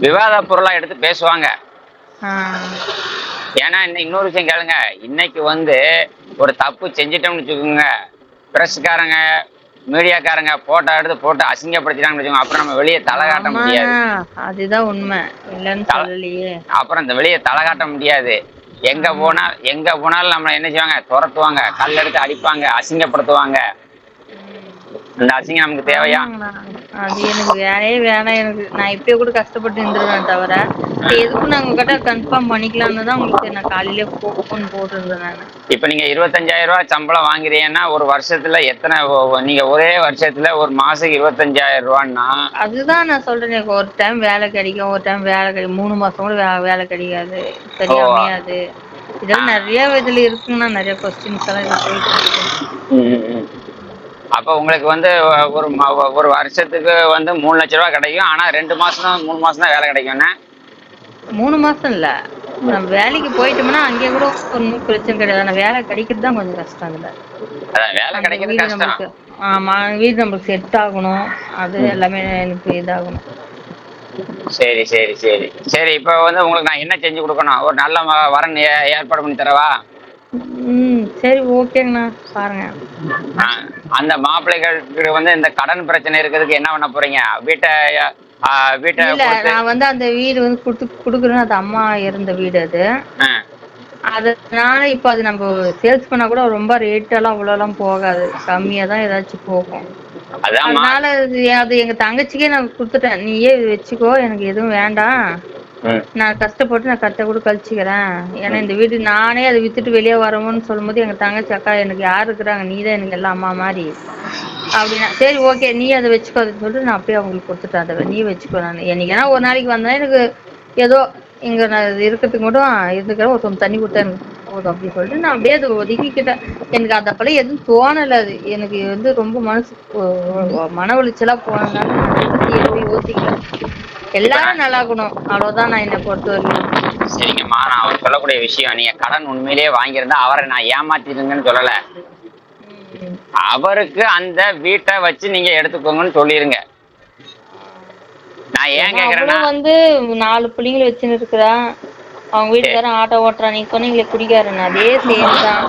விவாத பொருளா எடுத்து பேசுவாங்க. ஏன்னா இன்னொரு விஷயம் கேளுங்க, இன்னைக்கு ஒரு தப்பு செஞ்சிட்டோம்னு வச்சுக்கோங்க, பிரஸ்காரங்க மீடியாக்காரங்க போட்டோ எடுத்து போட்டு அசிங்கப்படுத்திட்டாங்கன்னு வச்சுக்கோங்க, அப்புறம் நம்ம வெளியே தலை காட்ட முடியாது.
அதுதான் உண்மை, இல்லைன்னு சொல்லலையே.
அப்புறம் இந்த வெளியே தலை காட்ட முடியாது. எங்க போனாலும் நம்மளை என்ன செய்வாங்க, துரத்துவாங்க, கல் எடுத்து அடிப்பாங்க, அசிங்கப்படுத்துவாங்க. அந்த அசிங்கம் நமக்கு தேவையா?
அது எனக்கு வேலையே வேணாம். எனக்கு நான் இப்பயே கூட கஷ்டப்பட்டு இருந்துருவேன் தவிர எதுக்கும் நாங்க கிட்ட கன்ஃபார்ம் பண்ணிக்கலாம்னு தான் உங்களுக்கு நான் காலையிலே ஃபோன் போட்டிருந்தேன் நான்.
இப்ப நீங்க 25,000 ரூபாய் சம்பளம் வாங்குறீங்கன்னா ஒரு வருஷத்துல எத்தனை நீங்க ஒரே வருஷத்துல ஒரு மாசம் 25,000 ரூபான்னா? அதுதான்
நான் சொல்றேன், ஒரு டைம் வேலை கிடைக்கும், ஒரு டைம் வேலை கிடைக்கும், 3 மாசம் கூட வேலை கிடைக்காது, சரியா அமையாது. இதெல்லாம் நிறைய இதுல இருக்குன்னா நிறைய கொஸ்டின்ஸ் எல்லாம் இது போயிட்டு இருக்கு.
அப்ப உங்களுக்கு வந்து ஒரு வருஷத்துக்கு வந்து 3 லட்சம் ரூபாய் கிடைக்கும். ஆனா 2 மாசம் 3 மாசம் தான் வேலை கிடைக்கும்னா?
3 மாசம் இல்ல, நம்ம வேலைக்கு போயிட்டோம்னா அங்கே கூட ஒன்றும் பிரச்சனை கிடையாது. ஆனா வேலை கிடைக்கிறது தான் கொஞ்சம் கஷ்டம். அதுல
வேலை கிடைக்கிறது கஷ்டம்.
ஆமா, வீடு நம்மளுக்கு செட் ஆகணும், அது எல்லாமே எனக்கு இதாகணும்.
சரி சரி சரி சரி. இப்ப வந்து உங்களுக்கு நான் என்ன செஞ்சு கொடுக்கணும்? ஒரு நல்ல வரன் ஏற்பாடு பண்ணி தரவா?
சரி, ஓகேங்கண்ணா, பாருங்க.
அந்த மாப்பிள்ளைகளுக்கு வந்து இந்த கடன் பிரச்சனை இருக்கிறதுக்கு என்ன பண்ண போறீங்க? வீட்டை
நான் வந்து அந்த வீடு வந்து குடுக்குறேன்னு, அது அம்மா இருந்த வீடு அது. அதனால இப்ப அது நம்ம சேல்ஸ் பண்ணா கூட ரொம்ப ரேட் எல்லாம் அவ்வளவு எல்லாம் போகாது, கம்மியா தான் ஏதாச்சும் போகும். அதனால அது எங்க தங்கச்சிக்கே நான் குடுத்துட்டேன், நீயே வச்சுக்கோ, எனக்கு எதுவும் வேண்டாம், நான் கஷ்டப்பட்டு நான் கட்ட கூட கழிச்சுக்கிறேன். ஏன்னா இந்த வீடு நானே அதை வித்துட்டு வெளியே வரணும்னு சொல்லும் போது எங்க தங்கச்சி, அக்கா எனக்கு யாரு இருக்கிறாங்க, நீதான் எனக்கு எல்லாம் அம்மா மாதிரி அப்படின்னா, சரி ஓகே நீ அதை வச்சுக்கோ அதுன்னு சொல்லிட்டு நான் அப்படியே அவங்களுக்கு கொடுத்துட்டேன். அதை நீ வச்சுக்கோ, நான் என்னைக்குன்னா ஒரு நாளைக்கு வந்தேன், எனக்கு ஏதோ இங்க நான் இருக்கிறதுக்கு மட்டும் இருந்துக்கிறேன், ஒருத்தவங்க தண்ணி கொடுத்தா எனக்கு போதும் அப்படின்னு சொல்லிட்டு நான் அப்படியே அதை ஒதுக்கிக்கிட்டேன். எனக்கு அந்த அப்பெல்லாம் எதுவும் தோணலை. அது எனக்கு வந்து ரொம்ப மன உளைச்சலா போனதுனால நான் அதை பத்தி எதுவும் யோசிக்கல. எல்லாரும் நல்லா இருக்கணும், அவ்வளவுதான் நான் என்னை பொறுத்த வரைக்கும்.
சரிங்கம்மா, நான் அவர் சொல்லக்கூடிய விஷயம், நீங்க கடன் உண்மையிலேயே வாங்கியிருந்தா அவரை நான் ஏமாத்திருங்கன்னு சொல்லல, அவருக்கு அந்த வீட்டை வச்சு நீங்க எடுத்துக்கோங்கன்னு சொல்லிருங்க. நான் ஏன் கேக்குறேன்னா,
வந்து 4 பிள்ளைங்களை வச்சுன்னு இருக்கிறான், அவங்க வீட்டுக்காரன் ஆட்டோ ஓட்டுறான், நீங்க சொன்னீங்களே குடிக்காரன், அதே சேம் தான்.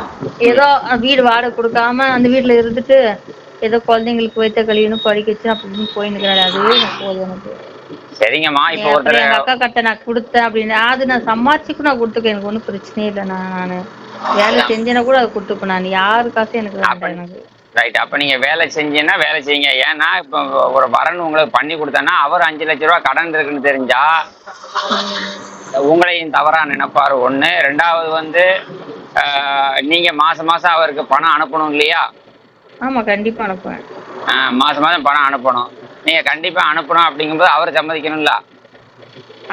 ஏதோ வீடு வாடகை கொடுக்காம அந்த வீட்டுல இருந்துட்டு ஏதோ குழந்தைங்களுக்கு வைத்த கழிவுன்னு படிக்க வச்சு அப்படின்னு போயின்னுக்கிறாரு. அதுவே போதும் எனக்கு.
சரிங்கம்மா, இப்போ ஒருத்தர்
எங்க அக்கா கிட்ட நான் கொடுத்தேன் அப்படின்னு, அது நான் சம்பாதிச்சுக்கும் நான் கொடுத்துக்கேன், எனக்கு ஒன்றும் பிரச்சனையே இல்லை. நானு வேலை செஞ்சேன்னா கூட அதை கொடுத்துப்பேன், நான் யாரு காசும் எனக்கு வேண்டாம் எனக்கு.
ரைட். அப்ப நீங்க வேலை செஞ்சீங்கன்னா வேலை செய்யுங்க. ஏன்னா இப்போ ஒரு வரன் உங்களுக்கு பண்ணி கொடுத்தேன்னா அவர் 5 லட்சம் ரூபாய் கடன் இருக்குன்னு தெரிஞ்சா உங்களையும் தவறா நினைப்பாரு. ஒண்ணு. ரெண்டாவது வந்து நீங்க மாசம் மாசம் அவருக்கு பணம் அனுப்பணும் இல்லையா?
ஆமா, கண்டிப்பா அனுப்புவேன்.
மாசம் மாசம் பணம் அனுப்பணும். நீங்க கண்டிப்பா அனுப்பணும் அப்படிங்கும்போது அவர் சம்மதிக்கணும்ல.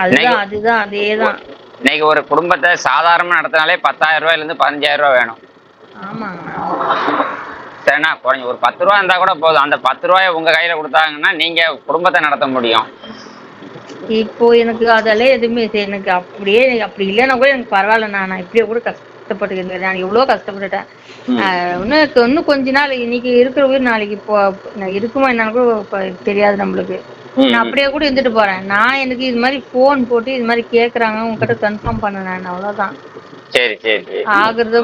அதுதான் அதேதான்.
இன்னைக்கு ஒரு குடும்பத்தை சாதாரணமா நடத்தினாலே 10,000 ரூபாயில இருந்து 15,000 ரூபாய் வேணும். சரிண்ணா, குறைஞ்ச ஒரு 10 ரூபா இருந்தா கூட போதும். அந்த 10 ரூபாயை உங்க கையில கொடுத்தாங்கன்னா நீங்க குடும்பத்தை நடத்த முடியும்.
இப்போ எனக்கு அதெல்லாம் எதுவுமே எனக்கு அப்படியே அப்படி இல்லைன்னா கூட எனக்கு பரவாயில்ல, நான் இப்படியே கூட கஷ்டப்பட்டுக்கிறேன், நான் எவ்வளவு கஷ்டப்பட்டுட்டேன். இன்னும் கொஞ்ச நாள், இன்னைக்கு இருக்கிற உயிர் நாளைக்கு இப்போ இருக்குமா என்னன்னு கூட தெரியாது நம்மளுக்கு. நான் அப்படியே கூட இருந்துட்டு போறேன். நான் எனக்கு இது மாதிரி போன் போட்டு இது மாதிரி கேக்குறாங்க, உங்ககிட்ட கன்ஃபார்ம் பண்ண, நான் அவ்வளவுதான்.
சரி சரி.
ஆகுறது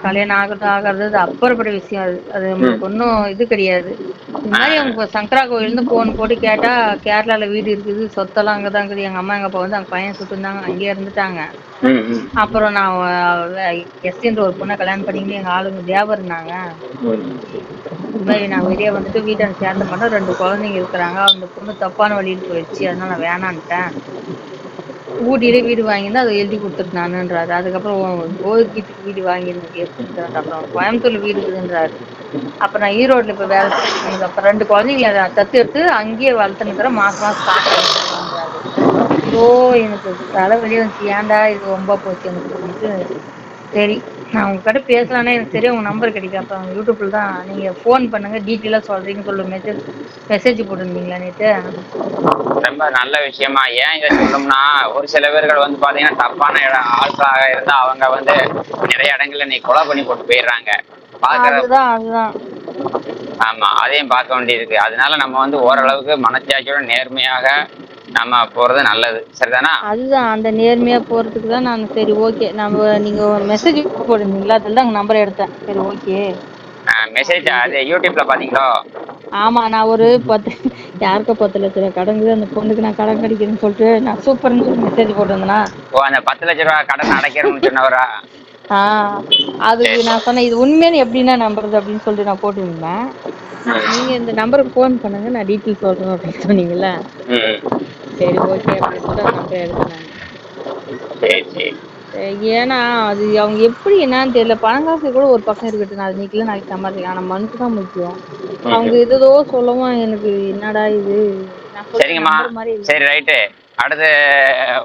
கல்யாணம் ஆகுறது அது அப்புறப்பட்ட விஷயம். அது நம்மளுக்கு ஒன்றும் இது கிடையாது. இந்த மாதிரி அவங்க சங்கரா கோயிலிருந்து போன் போட்டு கேட்டா, கேரளால வீடு இருக்குது, சொத்தெல்லாம் அங்கதான் இருக்குது, எங்க அம்மா எங்க அப்பா வந்து அங்க பையன் சுட்டு இருந்தாங்க, அங்கேயே இருந்துட்டாங்க. அப்புறம் நான் எஸ்ன்ற ஒரு பொண்ணை கல்யாணம் பண்ணிக்கிட்டு எங்க ஆளுங்க தேவர் இருந்தாங்க. இந்த மாதிரி நான் வெளியே வந்துட்டு வீட்டை சேர்ந்த பண்ண 2 குழந்தைங்க இருக்கிறாங்க, அந்த பொண்ணு தப்பான வழியில் போயிடுச்சு, அதனால நான் வேணான்ட்டேன். ஊட்டியிலே வீடு வாங்கியிருந்தா அதை எழுதி கொடுத்துட்டு நானுன்றாரு. அதுக்கப்புறம் கோவில்கிட்ட வீடு வாங்கியிருந்தேன், அப்புறம் கோயம்புத்தூர்ல வீடு இருக்குதுன்றாரு. அப்புறம் நான் ஈரோட்ல இப்ப வேலை செஞ்சேன். அப்புறம் 2 குழந்தைங்களை தத்து எடுத்து அங்கேயே வளர்த்துனுக்குறேன், மாசம் மாசம் காட்டுறாரு. ஐயோ, எனக்கு தலைவலியே வந்துச்சு, ஏன்டா இது ரொம்ப போச்சு எனக்கு சொல்லிட்டு, சரி நான் உங்ககிட்ட பேசலானே எனக்கு சரியா உங்க நம்பர் கிடைக்கும். அப்புறம் யூடியூப்ல தான் நீங்க போன் பண்ணுங்க, டீட்டெயிலா சொல்றீங்கன்னு சொல்லி மெசேஜ் போட்டுருந்தீங்களா நேற்று?
ரொம்ப நல்ல விஷயமா. ஏன் இதை சொல்லணும்னா, ஒரு சில பேர்கள் வந்து பாத்தீங்கன்னா தப்பான ஆட்களாக இருந்தா அவங்க வந்து நிறைய இடங்கள்ல நீ கொலை பண்ணி போட்டு போயிடுறாங்க.
அதுதான்.
ஆமா, அதையும் பார்க்க வேண்டியிருக்கு. அதனால நம்ம வந்து ஓரளவுக்கு மனசாட்சியோட நேர்மையாக நம்ம போறது நல்லது. சரிதானா?
அதுதான், அந்த நேர்மையா போறதுக்கு தான் நான் சரி ஓகே, நீங்க மெசேஜ் போடுறீங்களா, அதில் தான் நம்பர் எடுத்தேன். சரி ஓகே.
மெசேஜ் அது யூடியூப்ல பாத்தீங்களோ?
ஆமா, நான் ஒரு 10 யாருக்கோ 10 லட்ச ரூபா கடங்குது, அந்த பொண்ணுக்கு நான் கடன் கிடைக்குதுன்னு சொல்லிட்டு நான் சூப்பர்னு சொல்லி மெசேஜ் போட்டிருந்தேனா.
ஓ, அந்த 10 லட்ச ரூபா கடன் அடைக்கிறோம்னு சொன்னவரா?
அதுக்கு நான் சொன்னேன் இது உண்மைன்னு எப்படின்னா நம்புறது அப்படின்னு சொல்லிட்டு நான் போட்டுருந்தேன். நீங்க இந்த நம்பருக்கு ஃபோன் பண்ணுங்க, நான் டீட்டெயில் சொல்றேன் அப்படின்னு சொன்னீங்கல்ல. சரி ஓகே அப்படின்னு சொல்லிட்டு அந்த நம்பரை எடுத்தேன்.
சரி சரி.
ஏன்னா அது அவங்க எப்படி என்னன்னு தெரியல. பணம் காசு கூட ஒரு பக்கம் இருக்கட்டும், நான் அது நீக்கல நாளைக்கு சம்பாதிக்கலாம், ஆனா மனசு தான் முக்கியம். அவங்க ஏதோ சொல்லவும் எனக்கு என்னடா இது, நான் சொல்ற நம்பர் மாதிரி இல்லை.
சரி ரைட்டு. அடுத்து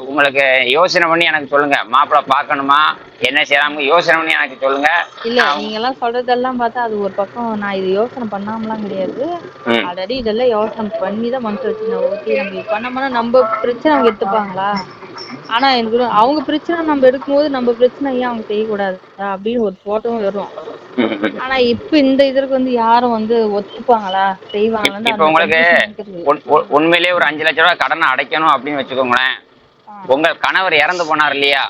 உங்களுக்கு யோசனை பண்ணி எனக்கு சொல்லுங்க. மாப்பிள்ளை பார்க்கணுமா என்ன செய்யலாம்னு யோசனை பண்ணி எனக்கு சொல்லுங்க.
இல்ல நீங்க எல்லாம் சொல்றதெல்லாம் பார்த்தா அது ஒரு பக்கம், நான் இது யோசனை பண்ணாமலாம் கிடையாது. ஆல்ரெடி இதெல்லாம் யோசனை பண்ணி தான் மனசு வச்சிருந்தேன். ஓகே நம்ம இது பண்ணோம்னா நம்ம பிரச்சனை அவங்க எடுத்துப்பாங்களா, ஆனா எனக்கு அவங்க பிரச்சனை நம்ம எடுக்கும்போது நம்ம பிரச்சனை ஏன் அவங்க செய்யக்கூடாது அப்படின்னு ஒரு போட்டோவும் வரும். ஆனா இப்ப இந்த இதற்கு வந்து யாரும் வந்து ஒத்துப்பாங்களா செய்வாங்களான்னு
இப்ப உங்களுக்கு உண்மையிலேயே ஒரு 5 லட்ச ரூபாய் கடனை அடைக்கணும் அப்படின்னு வச்சுக்கோங்களேன். உங்க கணவர் இறந்து போனார் இல்லையா,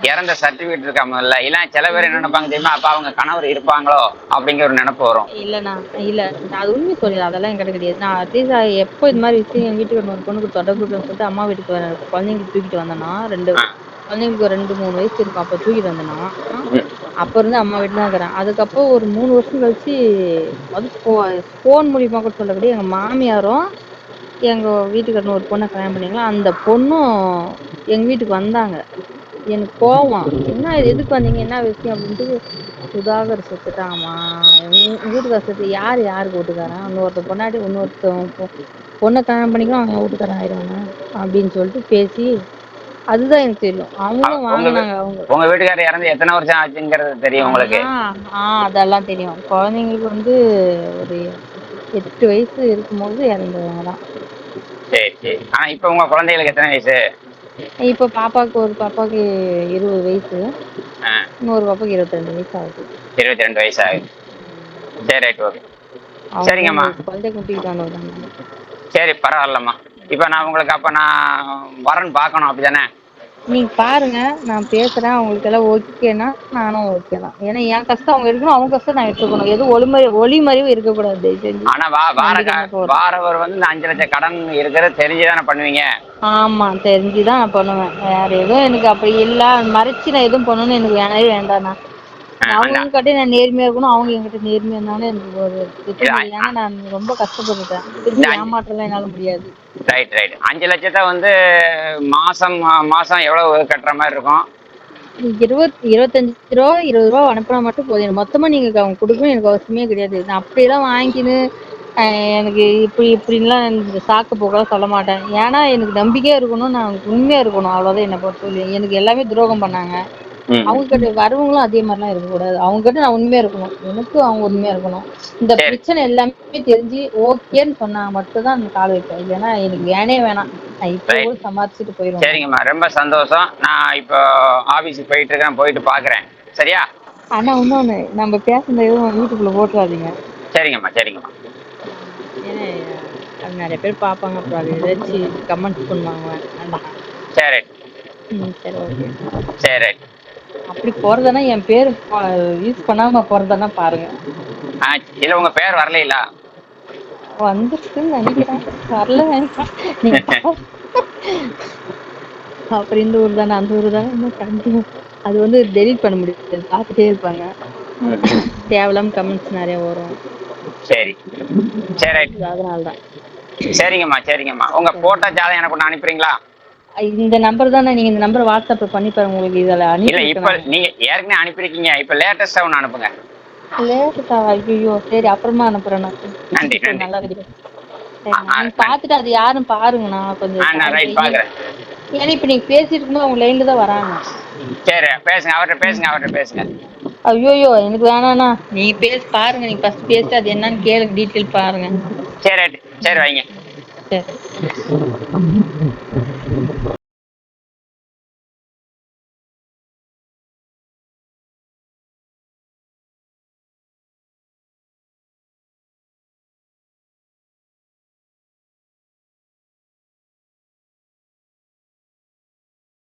இறந்த சர்டிபிகேட் இருக்காம இல்ல சில பேர் என்ன நினைப்பாங்க தெரியுமா, அப்ப அவங்க கணவர் இருப்பாங்களோ அப்படிங்கிற ஒரு நினைப்பு வரும்.
இல்லண்ணா இல்ல, நான் அது உண்மை சொல்லிடுறேன், அதெல்லாம் என்கிட்ட கிடையாது. நான் அட்லீஸ்ட் எப்போ இது மாதிரி விஷயம் என் வீட்டுக்கு ஒரு பொண்ணுக்கு தொடர்பு சொல்லிட்டு அம்மா வீட்டுக்கு குழந்தைங்களுக்கு தூக்கிட்டு வந்தேன்னா, குழந்தைங்களுக்கு 2-3 வயசு இருக்கும், அப்ப தூக்கிட்டு வந்தேன்னா அப்ப இருந்து அம்மா வீட்டுல தான் இருக்கிறேன். அதுக்கப்புறம் ஒரு 3 வருஷம் கழிச்சு அது போன் மூலியமா கூட சொல்லக்கூடிய எங்க மாமியாரும் எங்க வீட்டுக்காரர் ஒரு பொண்ணை கல்யாணம் பண்ணிங்களா, அந்த பொண்ணும் எங்க வீட்டுக்கு வந்தாங்க. எனக்கு கோவம், என்ன எதுக்கு வந்தீங்க என்ன விஷயம் அப்படின்ட்டு. சுதாகர் செத்துட்டாமா, வீட்டுக்கார செத்து யாருக்கு வீட்டுக்காரன், இன்னொருத்த பொண்ணாடி இன்னொருத்த பொண்ணை கல்யாணம் பண்ணிக்கலாம் அவங்க வீட்டுக்காரன் ஆயிடுவாங்க அப்படின்னு சொல்லிட்டு பேசி, அதுதான் எனக்கு தெரியும். அவங்களும் வாங்கினாங்க.
உங்க வீட்டுக்காரர் இறந்து எத்தனை வருஷம் ஆச்சுங்கிறது தெரியும் உங்களுக்கு?
அதெல்லாம் தெரியும். குழந்தைங்களுக்கு வந்து ஒரு 8 வயசு இருக்கும்போது இறந்தவங்க தான்.
சரி சரி. ஆனா இப்ப உங்க குழந்தைகளுக்கு எத்தனை வயசு?
இப்ப ஒரு பாப்பாக்கு 20 வயசு, இன்னொரு பாப்பாக்கு 22 வயசு ஆகுது.
22 வயசு ஆகுது. சரி ரைட் ஓகே. சரிங்கம்மா,
குழந்தை குட்டிக்கிட்டு வந்தது.
சரி பரவாயில்லம்மா. இப்ப நான் உங்களுக்கு அப்ப நான் வரேன்னு பார்க்கணும் அப்படிதானே?
நீங்க பாருங்க, நான் பேசுறேன், அவங்களுக்கு எல்லாம் ஓகேனா நானும் ஓகே தான். ஏன்னா என் கஷ்டம் அவங்க எடுக்கணும், அவங்க கஷ்டம் நான் எடுத்துக்கணும். எதுவும் ஒளிமறைவும் இருக்கக்கூடாது.
ஆனா வாரவர் வந்து இந்த 5 லட்சம் கடன் இருக்கிறது தெரிஞ்சுதானே பண்ணுவீங்க?
ஆமா, தெரிஞ்சுதான் நான் பண்ணுவேன். வேற எதுவும் எனக்கு அப்படி இல்ல மறைச்சு நான் எதுவும் பண்ணணும்னு எனக்கு வேணவே வேண்டாண்ணா. அவங்க கிட்ட நான் நேர்மையா இருக்கணும், அவங்க என்கிட்ட நேர்மையா இருந்தாலும் எனக்கு ஒரு பிரச்சனை. ஏன்னா நான் ரொம்ப கஷ்டப்பட்டுட்டேன், திரும்பி ஏமாற்றலாம் என்னால முடியாது.
Right right. 5 லட்சத்தை வந்து மாசம் மாசம் எவ்வளவு கட்டுற மாதிரி இருக்கும்?
25 ரூபா 20 ரூபா அனுப்பினா மட்டும் போதும். மொத்தமா நீங்க அவங்க கொடுக்கணும் எனக்கு அவசியமே கிடையாது. நான் அப்படியெல்லாம் வாங்கின்னு எனக்கு இப்படின்லாம் இந்த சாக்கு போக்கெல்லாம் சொல்ல மாட்டேன். ஏன்னா எனக்கு நம்பிக்கையா இருக்கணும், நான் உண்மையா இருக்கணும், அவ்வளவுதான் என்னை பொறுத்தவரையும். எனக்கு எல்லாமே துரோகம் பண்ணாங்க. அவங்க கிட்ட வரவங்களும் அதே மாதிரிலாம் இருக்கக்கூடாது. அவங்க கிட்ட நான் உண்மையா இருக்கணும், எனக்கு அவங்க உண்மையா இருக்கணும். இந்த பிரச்சனை எல்லாமே தெரிஞ்சு ஓகேன்னு சொன்னா மட்டும்தான் அந்த கால் வைப்பேன். இல்லைன்னா எனக்கு வேணாம், நான் இப்போ கூட சமாளிச்சுட்டு போயிடுவேன்.
சரிங்கம்மா, ரொம்ப சந்தோஷம். நான் இப்போ ஆபீஸுக்கு போயிட்டு இருக்கேன், போயிட்டு பாக்குறேன். சரியா?
ஆனா இன்னொன்னு, நம்ம பேசுனது எதுவும் வீட்டுக்குள்ள போட்டுறாதீங்க.
சரிங்கம்மா சரிங்கம்மா.
ஏன்னா நிறைய பேர் பார்ப்பாங்க, அப்புறம் அது ஏதாச்சும் கமெண்ட்ஸ் பண்ணுவாங்க.
சரி
சரி ஓகே.
சரி.
அப்படி போறதுன்னா என் பேர் யூஸ் பண்ணாம போறதுன்னா பாருங்க.
இல்ல உங்க பேர் வரல?
வந்துருக்குன்னு நினைக்கிறேன், வரல நினைக்கிறேன். அப்புறம் இந்த ஊர் தானே அந்த ஊர் தானே இன்னும் கண்டினியூ, அது வந்து டெலீட் பண்ண முடியாது, பார்த்துட்டே இருப்பாங்க, தேவையில்லாம கமெண்ட்ஸ் நிறைய வரும்.
சரி சரி,
அதனாலதான்.
சரிங்கம்மா சரிங்கம்மா. உங்க போட்டோ ஜாதகம் எனக்கு ஒன்று அனுப்புறீங்களா?
இந்த நம்பர் தானே, நீங்க இந்த நம்பர் வாட்ஸ்அப்ல பண்ணி பாருங்க, உங்களுக்கு இதுல
இல்ல இப்ப நீங்க ஏற்கனவே அனுப்பிருக்கீங்க, இப்ப லேட்டஸ்டா ஒன்று அனுப்புங்க.
லேட்டஸ்டா? ஐயோ சரி, அப்புறமா அனுப்புறேன்.
நன்றி நன்றி.
நல்லா இருக்கு, பாத்துட்டு அது யாரும் பாருங்கண்ணா கொஞ்சம். ஏன்னா இப்ப நீங்க பேசிட்டு இருக்கும்போது அவங்க லைன்ல தான் வராங்க.
சரி பேசுங்க, அவர்கிட்ட பேசுங்க.
ஐயோ எனக்கு வேணாண்ணா, நீங்க பாருங்க, நீங்க ஃபர்ஸ்ட் பேசிட்டு அது என்னன்னு கேளுங்க, டீட்டெயில் பாருங்க.
சரி சரி வைங்க.
சரி.